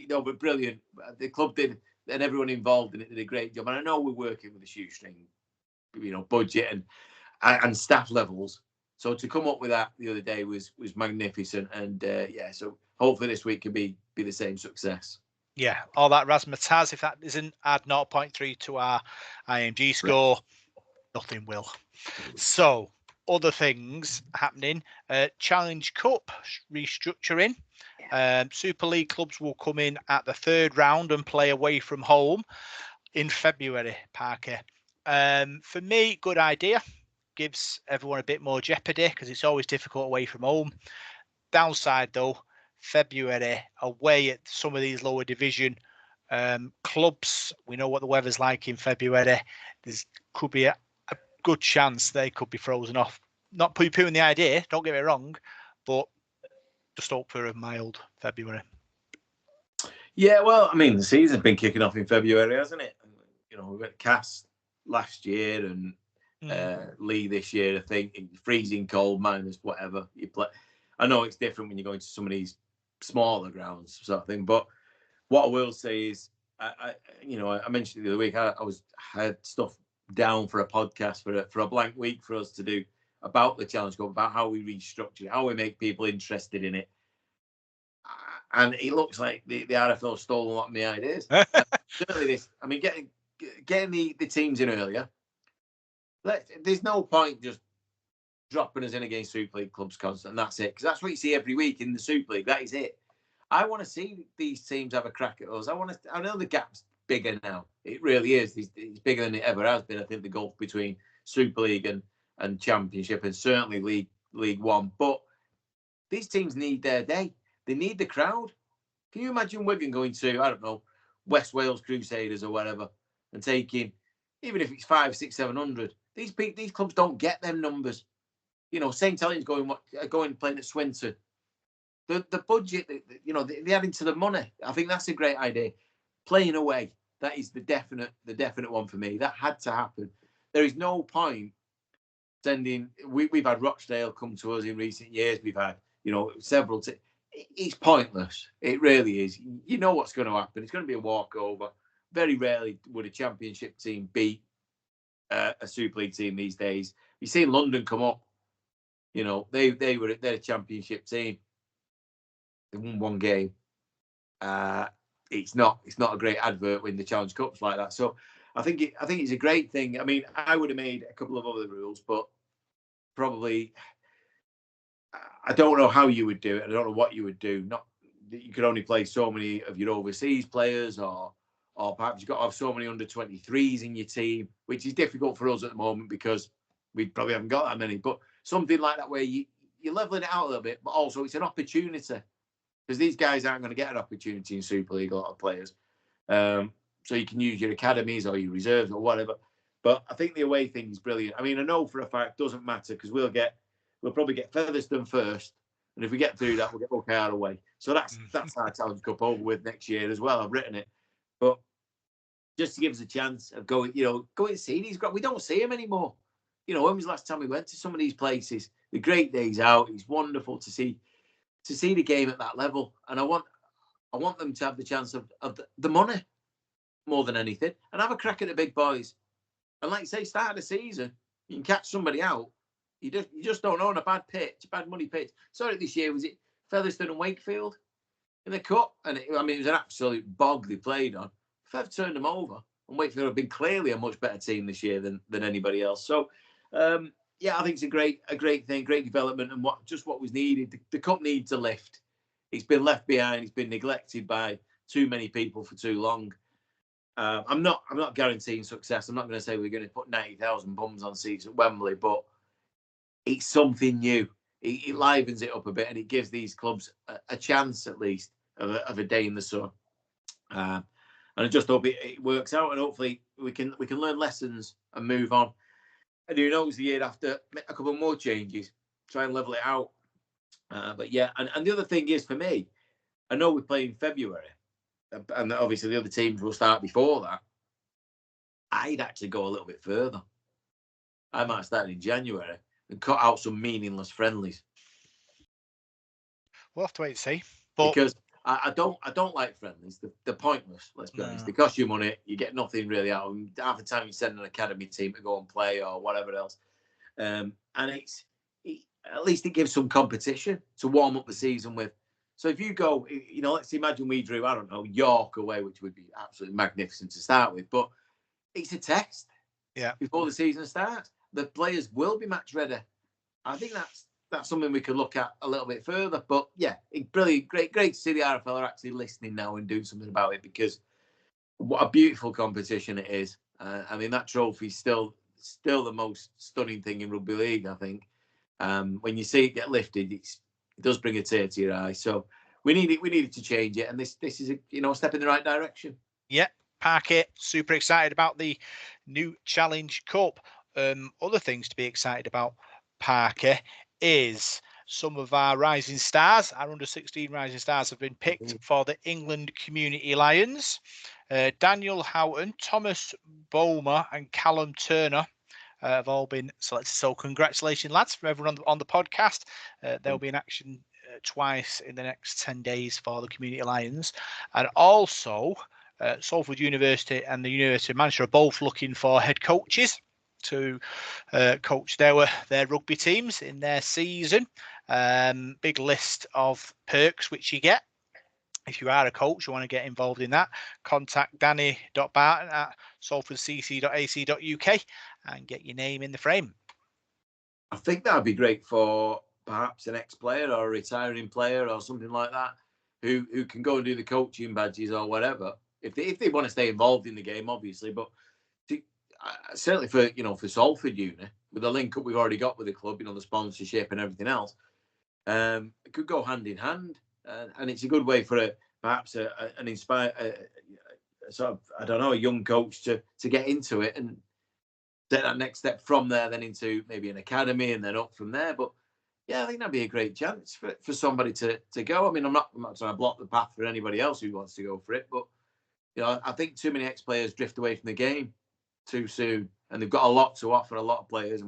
but brilliant. The club did, and everyone involved in it did a great job. And I know we're working with a shoestring, budget and staff levels. So to come up with that the other day was magnificent. And so hopefully this week can be the same success. Yeah, all that razzmatazz, if that isn't add 0.3 to our IMG score, nothing will. So, other things happening. Challenge Cup restructuring. Super League clubs will come in at the third round and play away from home in February, Parker. For me, good idea. Gives everyone a bit more jeopardy because it's always difficult away from home. Downside, though, February away at some of these lower division clubs. We know what the weather's like in February. Could be a good chance they could be frozen off. Not poo-pooing the idea, don't get me wrong, but just hope for a mild February. Yeah, well, I mean, the season's been kicking off in February, hasn't it? We went Cast last year and Leigh this year, I think, freezing cold, minus whatever you play. I know it's different when you go into some of these smaller grounds, sort of thing. But what I will say is, I mentioned it the other week. I had stuff down for a podcast for a blank week for us to do about the Challenge Cup, about how we restructure it, how we make people interested in it. And it looks like the RFL stole a lot of my ideas. Certainly this, I mean, getting the teams in earlier. There's no point just dropping us in against Super League clubs constant, and that's it. Because that's what you see every week in the Super League. That is it. I want to see these teams have a crack at us. I know the gap's bigger now. It really is. It's bigger than it ever has been. I think the gulf between Super League and Championship, and certainly League One. But these teams need their day. They need the crowd. Can you imagine Wigan going to, I don't know, West Wales Crusaders or whatever, and taking, even if it's 500, 600, 700, these clubs don't get them numbers. St Helens going playing at Swinton. The budget, they add into the money. I think that's a great idea. Playing away, that is the definite one for me. That had to happen. There is no point sending. We've had Rochdale come to us in recent years. We've had several. It's pointless. It really is. You know what's going to happen. It's going to be a walkover. Very rarely would a Championship team beat a Super League team these days. You've seen London come up. They're a Championship team. They won one game. It's not a great advert when the Challenge Cup's like that. So I think it's a great thing. I mean, I would have made a couple of other rules, but probably I don't know how you would do it. I don't know what you would do. Not that you could only play so many of your overseas players, or perhaps you've got to have so many under-23s in your team, which is difficult for us at the moment because we probably haven't got that many. But something like that where you're leveling it out a little bit, but also it's an opportunity because these guys aren't going to get an opportunity in Super League, a lot of players. so you can use your academies or your reserves or whatever. But I think the away thing is brilliant. I mean, I know for a fact it doesn't matter because we'll probably get Featherstone first, and if we get through that, we'll get OKR away. So that's our Challenge Cup over with next year as well. I've written it, but just to give us a chance of going to see these. We don't see him anymore. When was the last time we went to some of these places? The great days out. It's wonderful to see the game at that level, and I want them to have the chance of the money more than anything, and have a crack at the big boys. And like you say, start of the season, you can catch somebody out. You just don't own a bad money pitch. Sorry, this year was it Featherstone and Wakefield in the cup, and it was an absolute bog they played on. Fev turned them over, and Wakefield have been clearly a much better team this year than anybody else. So, I think it's a great thing, great development, and what was needed. The cup needs a lift. It's been left behind. It's been neglected by too many people for too long. I'm not guaranteeing success. I'm not going to say we're going to put 90,000 bums on seats at Wembley, but it's something new. It livens it up a bit, and it gives these clubs a chance at least of a day in the sun. And I just hope it works out, and hopefully we can learn lessons and move on. And who knows, the year after, make a couple more changes, try and level it out. But yeah, and the other thing is for me, I know we play in February, and obviously the other teams will start before that. I'd actually go a little bit further. I might start in January and cut out some meaningless friendlies. We'll have to wait and see. Because I don't like friendlies. They're pointless, let's be honest. They cost you money. You get nothing really out of them. Half the time you send an academy team to go and play or whatever else. And at least it gives some competition to warm up the season with. So if you go, let's imagine we drew, I don't know, York away, which would be absolutely magnificent to start with. But it's a test. Yeah. Before the season starts, the players will be match ready. I think that's something we could look at a little bit further. But yeah, brilliant, great to see the RFL are actually listening now and doing something about it, because what a beautiful competition it is. That trophy is still the most stunning thing in rugby league, I think. When you see it get lifted, it does bring a tear to your eye. So we needed to change it, and this is a step in the right direction. Yeah, Parky, super excited about the new Challenge Cup. Other things to be excited about, Parky, is some of our rising stars, our under-16 rising stars, have been picked for the England Community Lions. Daniel Houghton, Thomas Bomer, and Callum Turner have all been selected. So congratulations, lads, from everyone on the podcast. They'll be in action twice in the next 10 days for the Community Lions. And also, Salford University and the University of Manchester are both looking for head coaches to coach their rugby teams in their season. Big list of perks which you get. If you are a coach, you want to get involved in that, contact danny.barton at salfordcc.ac.uk and get your name in the frame. I think that would be great for perhaps an ex-player or a retiring player or something like that, who can go and do the coaching badges or whatever, if they want to stay involved in the game, obviously. But certainly for Salford Uni, with the link up we've already got with the club, the sponsorship and everything else, it could go hand in hand. And it's a good way for perhaps an inspire sort of, I don't know, a young coach to get into it and take that next step from there, then into maybe an academy and then up from there. But yeah, I think that'd be a great chance for somebody to go. I'm not trying to block the path for anybody else who wants to go for it, but I think too many ex-players drift away from the game too soon, and they've got a lot to offer, a lot of players.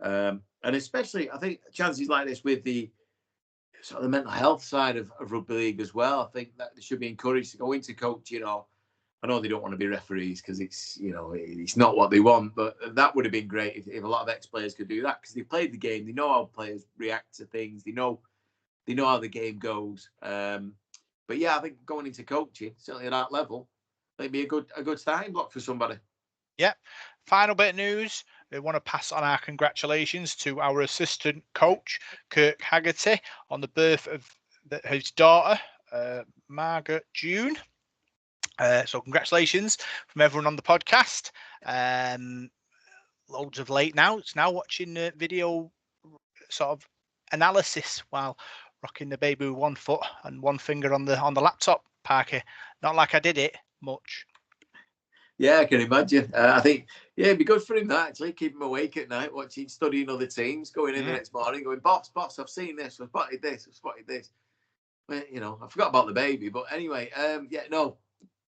And especially I think chances like this with the sort of the mental health side of rugby league as well. I think that they should be encouraged to go into coaching. I know they don't want to be referees because it's not what they want, but that would have been great if a lot of ex-players could do that, because they played the game, they know how players react to things, they know how the game goes. But yeah, I think going into coaching, certainly at that level, might be a good starting block for somebody. Yeah. Final bit of news. We want to pass on our congratulations to our assistant coach, Kirk Haggerty, on the birth of his daughter, Margaret June. So congratulations from everyone on the podcast. Loads of late now. It's now watching video sort of analysis while rocking the baby with one foot and one finger on the laptop, Parky. Not like I did it much. Yeah, I can imagine. I think, yeah, it'd be good for him that actually keep him awake at night, watching, studying other teams, going in the next morning, going, boss, I've seen this, I've spotted this. Well, I forgot about the baby, but anyway, yeah, no,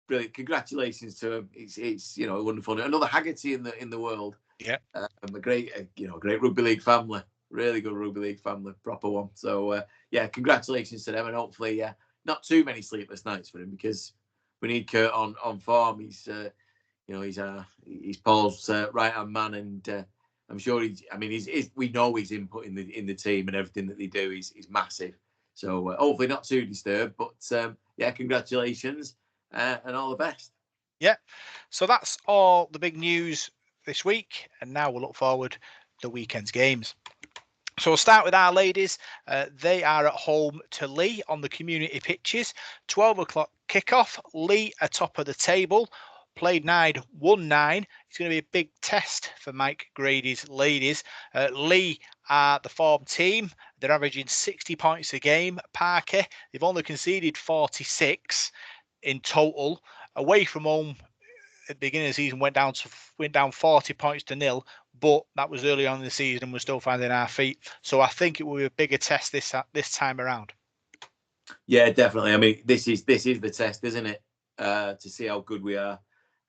brilliant. Congratulations to him. It's wonderful. Another Haggerty in the world. Yeah. A great, great rugby league family. Really good rugby league family, proper one. So yeah, congratulations to them, and hopefully, not too many sleepless nights for him, because we need Kurt on form. He's he's Paul's right hand man, and I'm sure we know his input in the team, and everything that they do is massive. So hopefully not too disturbed, but yeah, congratulations and all the best. Yeah. So that's all the big news this week, and now we'll look forward to the weekend's games. So we'll start with our ladies. They are at home to Leigh on the community pitches. 12 o'clock kickoff. Leigh are top of the table. Played 9, won 9. It's going to be a big test for Mike Grady's ladies. Leigh are the form team. They're averaging 60 points a game. Parker, they've only conceded 46 in total. Away from home at the beginning of the season went down 40 points to 0, but that was early on in the season and we're still finding our feet. So I think it will be a bigger test this time around. Yeah, definitely. I mean, this is the test, isn't it? To see how good we are.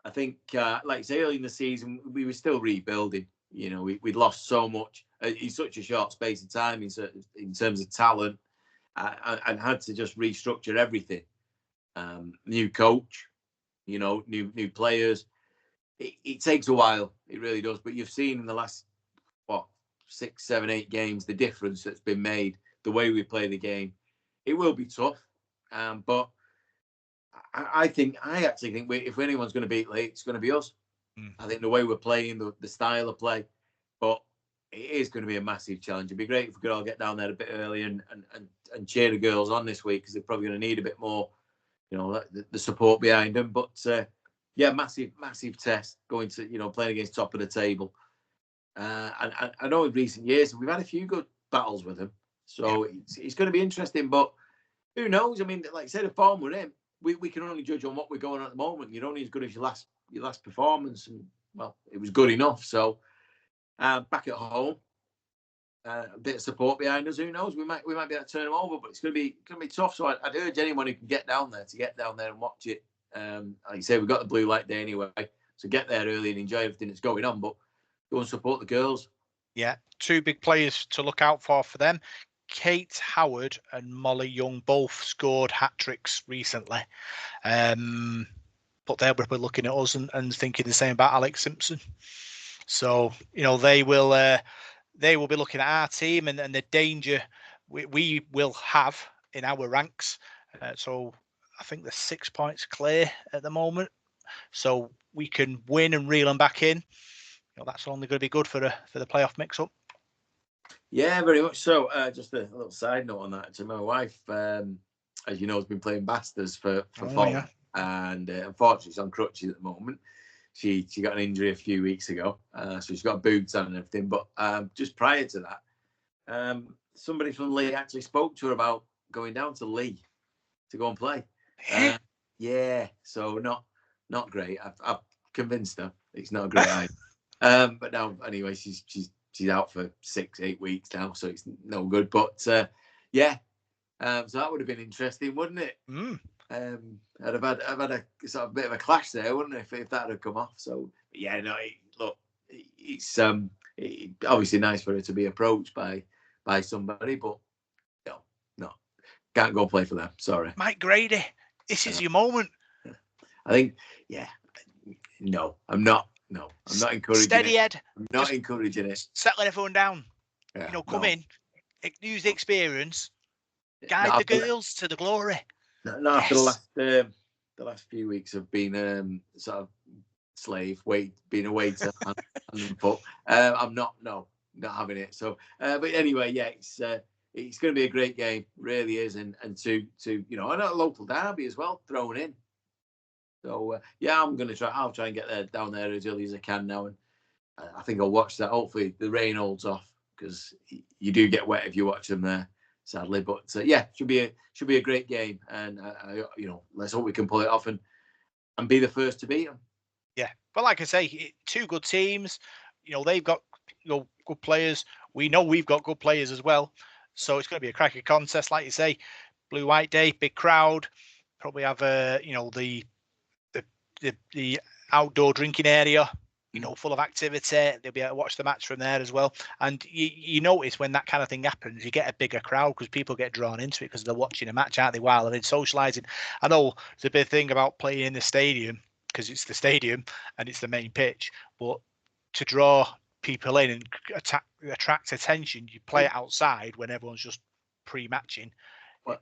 I think, like I say, early in the season, we were still rebuilding. We'd lost so much in such a short space of time in terms of talent, and had to just restructure everything. New coach, new players. It takes a while. It really does. But you've seen in the last 6, 7, 8 games the difference that's been made. The way we play the game. It will be tough, but I actually think if anyone's going to beat Leigh, it's going to be us. I think the way we're playing, the style of play, but it is going to be a massive challenge. It'd be great if we could all get down there a bit early and cheer the girls on this week, because they're probably going to need a bit more, the support behind them. But yeah, massive test going to playing against top of the table. And I know in recent years we've had a few good battles with them, so it's going to be interesting. But who knows? I mean, like I said, the form we're in, we can only judge on what we're going on at the moment. You're only as good as your last performance, and well, it was good enough. So back at home, a bit of support behind us. Who knows? We might be able to turn them over, but it's going to be tough. So I'd urge anyone who can get down there to get down there and watch it. Like you say, we've got the blue light day anyway, so get there early and enjoy everything that's going on. But go and support the girls. Yeah, 2 big players to look out for them. Kate Howard and Molly Young both scored hat-tricks recently. But they'll be looking at us and thinking the same about Alex Simpson. So, they will be looking at our team and the danger we will have in our ranks. So I think they're 6 points clear at the moment. So we can win and reel them back in. That's only going to be good for the playoff mix-up. Yeah, very much so. Just a little side note on that. So my wife, as you know, has been playing Bastards for fun, and unfortunately she's on crutches at the moment. She got an injury a few weeks ago, so she's got boots on and everything. But just prior to that, somebody from Leigh actually spoke to her about going down to Leigh to go and play. Yeah, so not great. I've convinced her it's not a great idea. But now, anyway, she's out for 6, 8 weeks now, so it's no good. But yeah, so that would have been interesting, wouldn't it? I'd have had a sort of bit of a clash there, wouldn't it, if that had come off? So yeah, no, look, it's obviously nice for her to be approached by somebody, but no, can't go play for them. Sorry, Mike Grady, this is your moment. I think, no, I'm not. No, I'm not encouraging Steady it. head. I'm not encouraging it. Settling everyone down. Come in, use the experience, guide the girls to the glory. No, after the last few weeks have been sort of being a waiter and foot. I'm not having it. So, but anyway, yeah, it's going to be a great game, really is, and to and a local derby as well thrown in. So yeah, I'll try and get down there as early as I can now, and I think I'll watch that. Hopefully the rain holds off, because you do get wet if you watch them there, sadly. But yeah, should be a great game, and let's hope we can pull it off and be the first to beat them. Yeah, But like I say, two good teams. They've got good players. We know we've got good players as well. So it's going to be a cracking contest, like you say. Blue White Day, big crowd. Probably have the outdoor drinking area, full of activity. They'll be able to watch the match from there as well. And you notice when that kind of thing happens, you get a bigger crowd because people get drawn into it because they're watching a match, aren't they? While they're socialising. I know there's a big thing about playing in the stadium because it's the stadium and it's the main pitch, but to draw people in and attract attention, you play it outside when everyone's just pre-matching.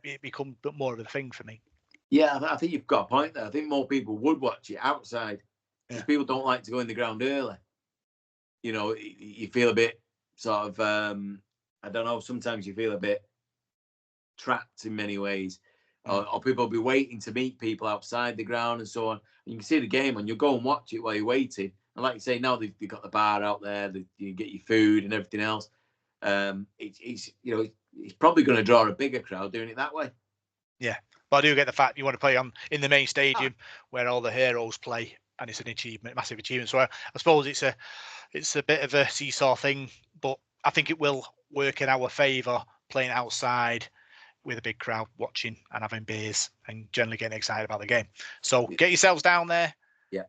It becomes more of a thing for me. Yeah, I think you've got a point there. I think more people would watch it outside because people don't like to go in the ground early. You feel a bit sort of, I don't know, sometimes you feel a bit trapped in many ways. Or people will be waiting to meet people outside the ground and so on. And you can see the game and you'll go and watch it while you're waiting. And like you say, now they've got the bar out there, you get your food and everything else. It's probably going to draw a bigger crowd doing it that way. Yeah, but I do get the fact you want to play in the main stadium where all the heroes play, and it's an achievement, massive achievement. So I suppose it's a bit of a seesaw thing, but I think it will work in our favour playing outside with a big crowd watching and having beers and generally getting excited about the game. So get yourselves down there. Yeah.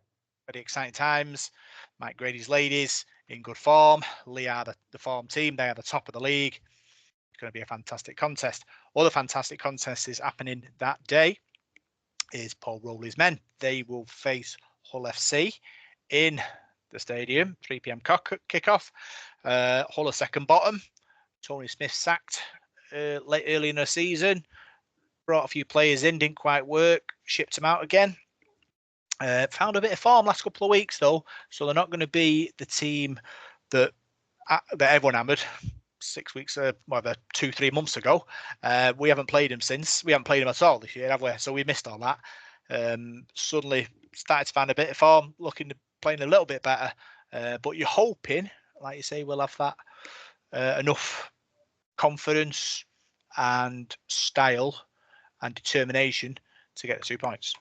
Very exciting times. Mike Grady's ladies in good form. Leigh are the form team. They are the top of the league. It's going to be a fantastic contest. Other fantastic contests is happening that day is Paul Rowleys men. They will face Hull FC in the stadium, 3 p.m. kickoff. Hull are second bottom. Tony Smith sacked early in the season. Brought a few players in, didn't quite work. Shipped them out again. Found a bit of form last couple of weeks though, so they're not going to be the team that everyone hammered 6 weeks, 2-3 months ago. We haven't played them since. We haven't played them at all this year, have we? So we missed all that. Suddenly started to find a bit of form, playing a little bit better. But you're hoping, like you say, we'll have that enough confidence and style and determination to get the 2 points.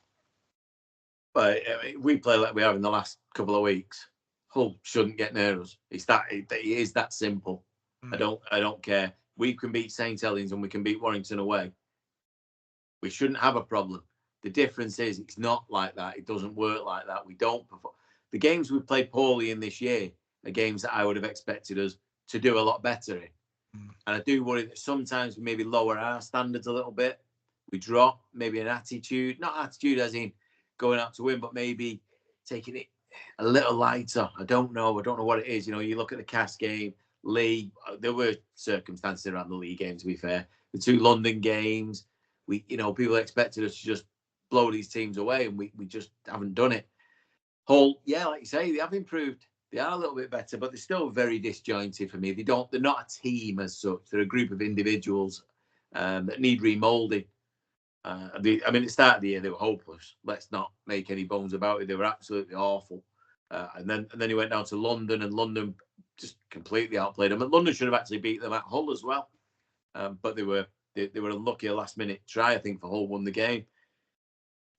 But we play like we have in the last couple of weeks. Hull shouldn't get near us. It is that simple. I don't care. We can beat St Helens and we can beat Warrington away. We shouldn't have a problem. The difference is it's not like that. It doesn't work like that. We don't perform. The games we've played poorly in this year are games that I would have expected us to do a lot better in. And I do worry that sometimes we maybe lower our standards a little bit. We drop maybe an attitude, not attitude as in going out to win, but maybe taking it a little lighter. I don't know what it is. You look at the Cass game, Leigh. There were circumstances around the Leigh game, to be fair. The 2 London games, people expected us to just blow these teams away, and we just haven't done it. Hull, yeah, like you say, they have improved. They are a little bit better, but they're still very disjointed for me. They're not a team as such. They're a group of individuals that need remoulding. At the start of the year, they were hopeless. Let's not make any bones about it. They were absolutely awful. And then he went down to London, and London just completely outplayed them. And London should have actually beat them at Hull as well. But they were unlucky, a last minute try, I think, for Hull won the game.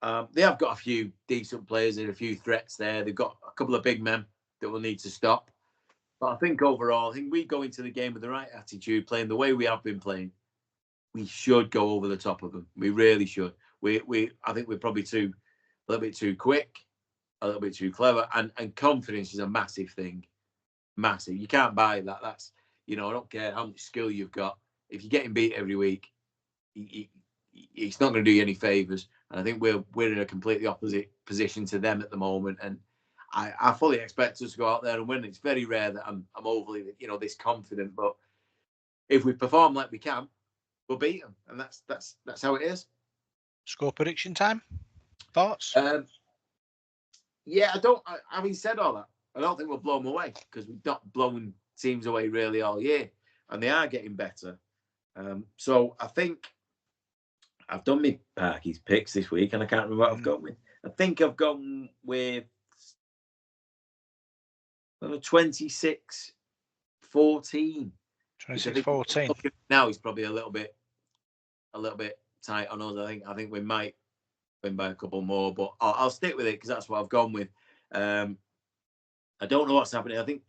They have got a few decent players and a few threats there. They've got a couple of big men that will need to stop. But I think overall, we go into the game with the right attitude, playing the way we have been playing. We should go over the top of them. We really should. I think we're probably a little bit too quick, a little bit too clever, and confidence is a massive thing. Massive. You can't buy that. That's I don't care how much skill you've got. If you're getting beat every week, it's not going to do you any favors. And I think we're in a completely opposite position to them at the moment. And I fully expect us to go out there and win. It's very rare that I'm overly this confident, but if we perform like we can, we'll beat them, and that's how it is. Score prediction time. Thoughts? Yeah, having said all that, I don't think we'll blow them away because we've not blown teams away really all year, and they are getting better. So I think I've done my Parky's picks this week, and I can't remember what I've gone with. I think I've gone with 26-14. 26-14. Now he's probably a little bit tight on us. I think we might win by a couple more, but I'll stick with it because that's what I've gone with. I don't know what's happening. I think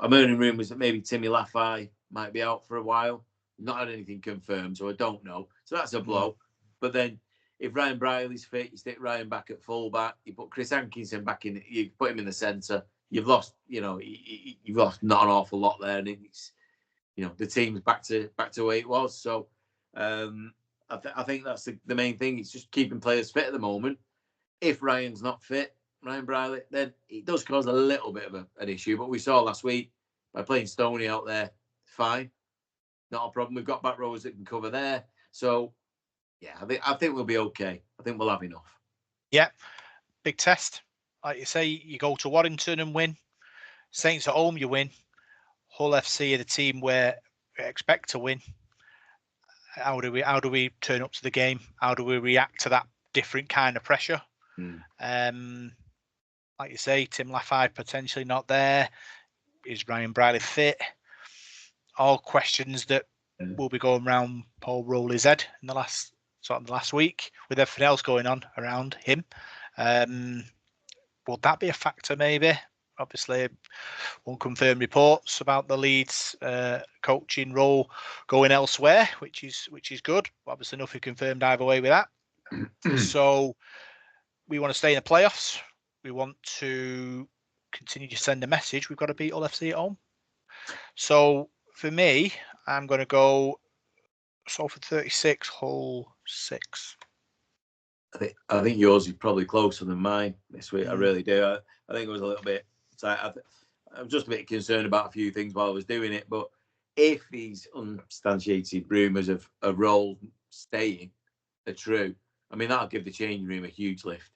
I'm hearing rumours that maybe Timmy Laffey might be out for a while. Not had anything confirmed, so I don't know. So that's a blow. But then if Ryan Brierley's fit, you stick Ryan back at fullback. You put Chris Hankinson back in. You put him in the centre. You've lost, you've lost not an awful lot there, and it's, the team's back to where it was. So I think that's the main thing. It's just keeping players fit at the moment. If Ryan's not fit, Ryan Brierley, then it does cause a little bit of an issue. But we saw last week by playing Stoney out there, fine, not a problem. We've got back rows that can cover there. So yeah, I think we'll be okay. I think we'll have enough. Yeah, big test. Like you say, you go to Warrington and win. Saints at home, you win. Hull FC are the team where we expect to win. How do we turn up to the game? How do we react to that different kind of pressure? Like you say, Tim Laffey potentially not there. Is Ryan Brierley fit? All questions that will be going around Paul Rowleys' head in the last week with everything else going on around him. Will that be a factor? Maybe. Obviously, unconfirmed reports about the Leeds coaching role going elsewhere, which is good. Obviously, nothing confirmed either way with that. So we want to stay in the playoffs. We want to continue to send a message. We've got to beat Hull FC at home. So for me, I'm going to go Salford 36, Hull 6. I think yours is probably closer than mine this week. I really do. I think it was a little bit. I'm just a bit concerned about a few things while I was doing it. But if these unsubstantiated rumours of Rowles staying are true, I mean, that'll give the changing room a huge lift.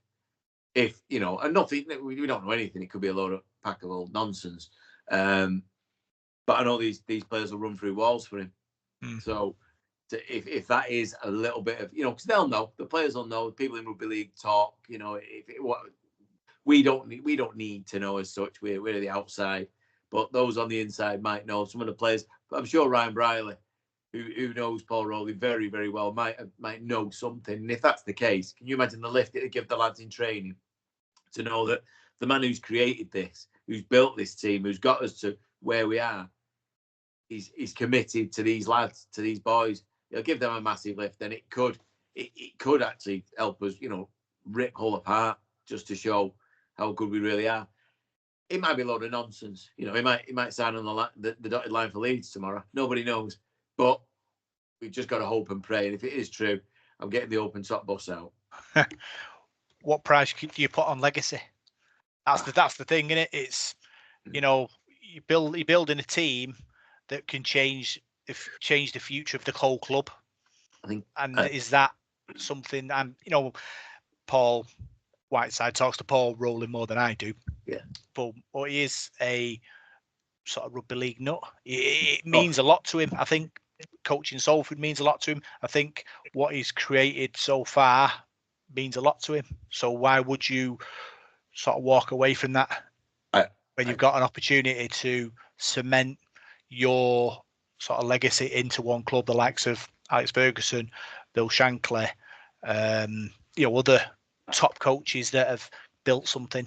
If, and nothing, we don't know anything. It could be a load of pack of old nonsense. But I know these players will run through walls for him. So if that is a little bit of, because they'll know, the players will know, people in rugby league talk, we don't need to know as such. We're the outside, but those on the inside might know. Some of the players, I'm sure Ryan Brierley, who knows Paul Rowley very, very well, might know something. And if that's the case, can you imagine the lift it would give the lads in training to know that the man who's created this, who's built this team, who's got us to where we are, is committed to these lads, to these boys. It'll give them a massive lift, and it could actually help us, rip Hull apart just to show how good we really are. It might be a load of nonsense, he might sign on the dotted line for Leeds tomorrow. Nobody knows, but we've just got to hope and pray. And if it is true, I'm getting the open top bus out. What price do you put on legacy? That's the thing, isn't it? It's you're building a team that can change the future of the whole club. I think, is that something? Paul Whiteside talks to Paul Rowley more than I do. Yeah, but he is a sort of rugby league nut. It means a lot to him. I think coaching Salford means a lot to him. I think what he's created so far means a lot to him. So why would you sort of walk away from that when you've got an opportunity to cement your sort of legacy into one club, the likes of Alex Ferguson, Bill Shankly, other top coaches that have built something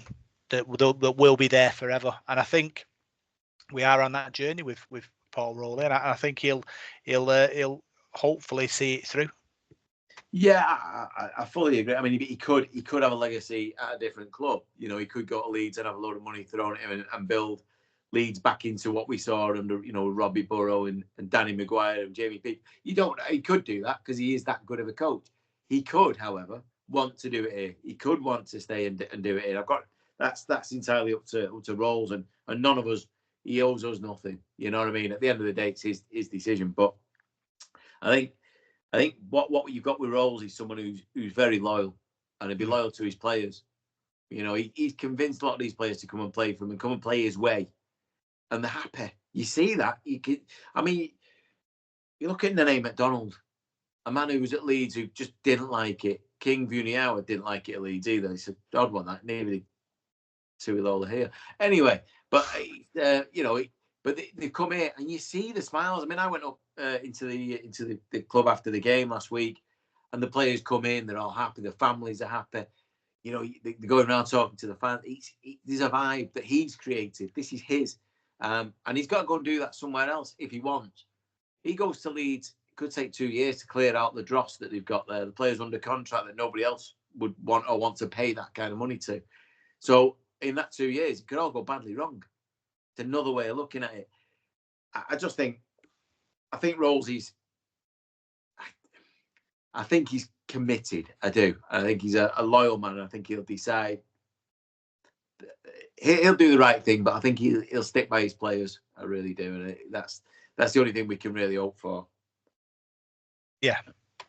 that will be there forever. And I think we are on that journey with Paul Rowley, and I think he'll hopefully see it through. Yeah, I fully agree. I mean, he could have a legacy at a different club. He could go to Leeds and have a load of money thrown at him and build Leeds back into what we saw under, Robbie Burrow and Danny Maguire and Jamie Peake. He could do that because he is that good of a coach. He could, however, want to do it here. He could want to stay and do it here. That's entirely up to Rowles, and none of us. He owes us nothing. You know what I mean? At the end of the day, it's his decision. But I think what you've got with Rowles is someone who's very loyal, and he'll be loyal to his players. He's convinced a lot of these players to come and play for him and come and play his way, and they're happy. You see that? You look at Nene McDonald, a man who was at Leeds who just didn't like it. King Vuniawa didn't like it at Leeds either. He said, "Odd one that, nearly Tuilola here." Anyway, but but they come here and you see the smiles. I mean, I went up into the club after the game last week, and the players come in. They're all happy. The families are happy. they're going around talking to the fans. There's a vibe that he's created. This is his. And he's got to go and do that somewhere else if he wants. He goes to Leeds. It could take 2 years to clear out the dross that they've got there. The players under contract that nobody else would want to pay that kind of money to. So in that 2 years, it could all go badly wrong. It's another way of looking at it. I think Rowleys, I think he's committed. I do. I think he's a loyal man. I think he'll decide. He'll do the right thing, but I think he'll stick by his players. I really do. And that's the only thing we can really hope for. Yeah.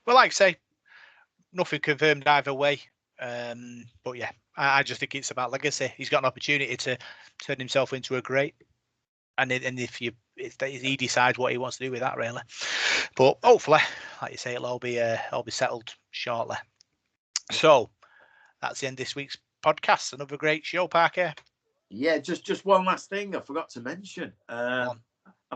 Well, like I say, nothing confirmed either way. But yeah, I just think it's about legacy. He's got an opportunity to turn himself into a great. And if he decides what he wants to do with that, really. But hopefully, like you say, it'll all be settled shortly. So that's the end of this week's podcast. Another great show, Parker. Yeah, just one last thing I forgot to mention. I'm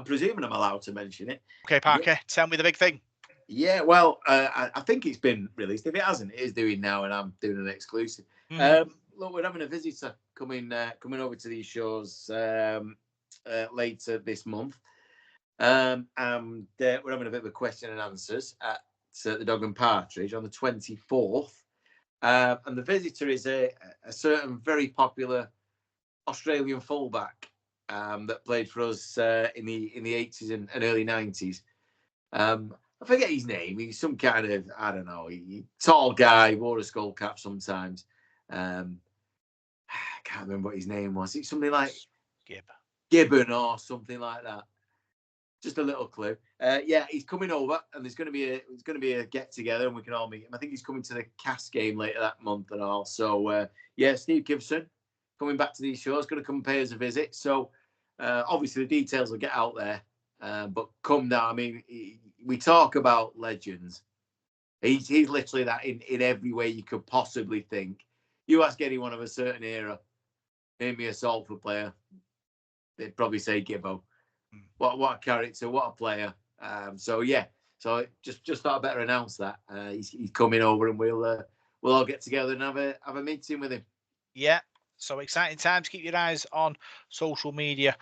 presuming I'm allowed to mention it. Okay, Parker, Tell me the big thing. Yeah, well, I think it's been released. If it hasn't, it is doing now, and I'm doing an exclusive. Look, we're having a visitor coming over to these shows later this month, and we're having a bit of a question and answers at the Dog and Partridge on the 24th. And the visitor is a certain very popular Australian fullback that played for us in the 80s and early 90s. I forget his name. He's some kind of, I don't know, tall guy, wore a skull cap sometimes. I can't remember what his name was. It's something like Gibbon or something like that. Just a little clue. Yeah, he's coming over, and there's going to be a get together, and we can all meet him. I think he's coming to the Cast game later that month and all. So yeah, Steve Gibson coming back to these shows, going to come pay us a visit. So obviously the details will get out there, but come now. I mean, we talk about legends. He's literally that in every way you could possibly think. You ask anyone of a certain era, name me a Salford player, they'd probably say Gibbo. What a character, what a player. So yeah, so just thought I'd better announce that he's coming over, and we'll all get together and have a meeting with him. Yeah, so exciting times. Keep your eyes on social media,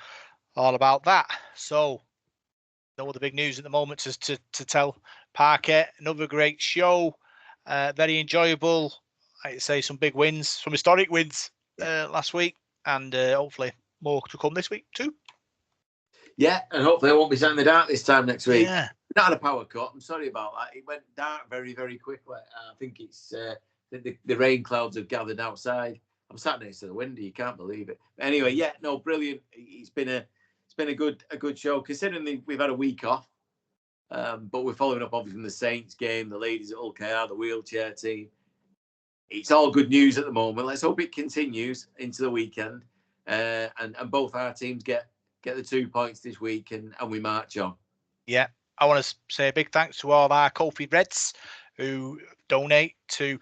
all about that. So no other big news at the moment to tell. Parker, another great show, very enjoyable. I'd say some big wins, some historic wins last week, and hopefully more to come this week too. Yeah, and hopefully I won't be sat in the dark this time next week. Yeah. Not a power cut. I'm sorry about that. It went dark very, very quickly. I think it's the rain clouds have gathered outside. I'm sat next to the window. You can't believe it. But anyway, yeah, no, brilliant. It's been a good show, considering we've had a week off. But we're following up obviously from the Saints game, the ladies at Hull KR, the wheelchair team. It's all good news at the moment. Let's hope it continues into the weekend, and both our teams get the 2 points this week, and we march on. Yeah, I want to say a big thanks to all of our Kofi Reds who donate to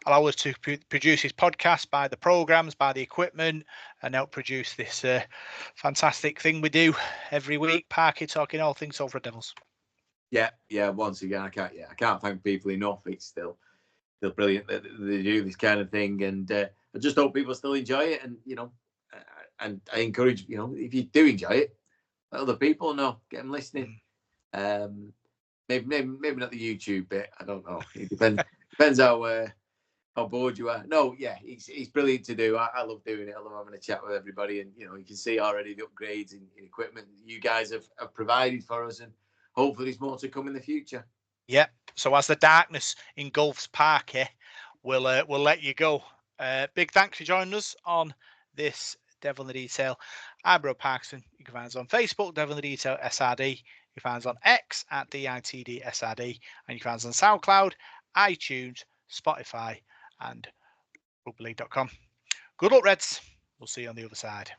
allow us to produce this podcast, buy the programs, buy the equipment, and help produce this fantastic thing we do every week. Parky talking all things Salford Devils. Yeah. Once again, I can't thank people enough. It's still brilliant that they do this kind of thing, and I just hope people still enjoy it. And and I encourage if you do enjoy it, let other people know, get them listening. Maybe not the YouTube bit. I don't know. It depends how bored you are. No, yeah, it's brilliant to do. I love doing it. I love having a chat with everybody, and you can see already the upgrades in equipment that you guys have provided for us, and hopefully there's more to come in the future. Yeah. So as the darkness engulfs Parky, we'll let you go. Big thanks for joining us on this Devil in the Detail. I'm Bro Parkinson. You can find us on Facebook, Devil in the Detail SRD. You can find us on X at DITD SRD, and you can find us on SoundCloud, iTunes, Spotify, and rugbyleague.com. Good luck, Reds. We'll see you on the other side.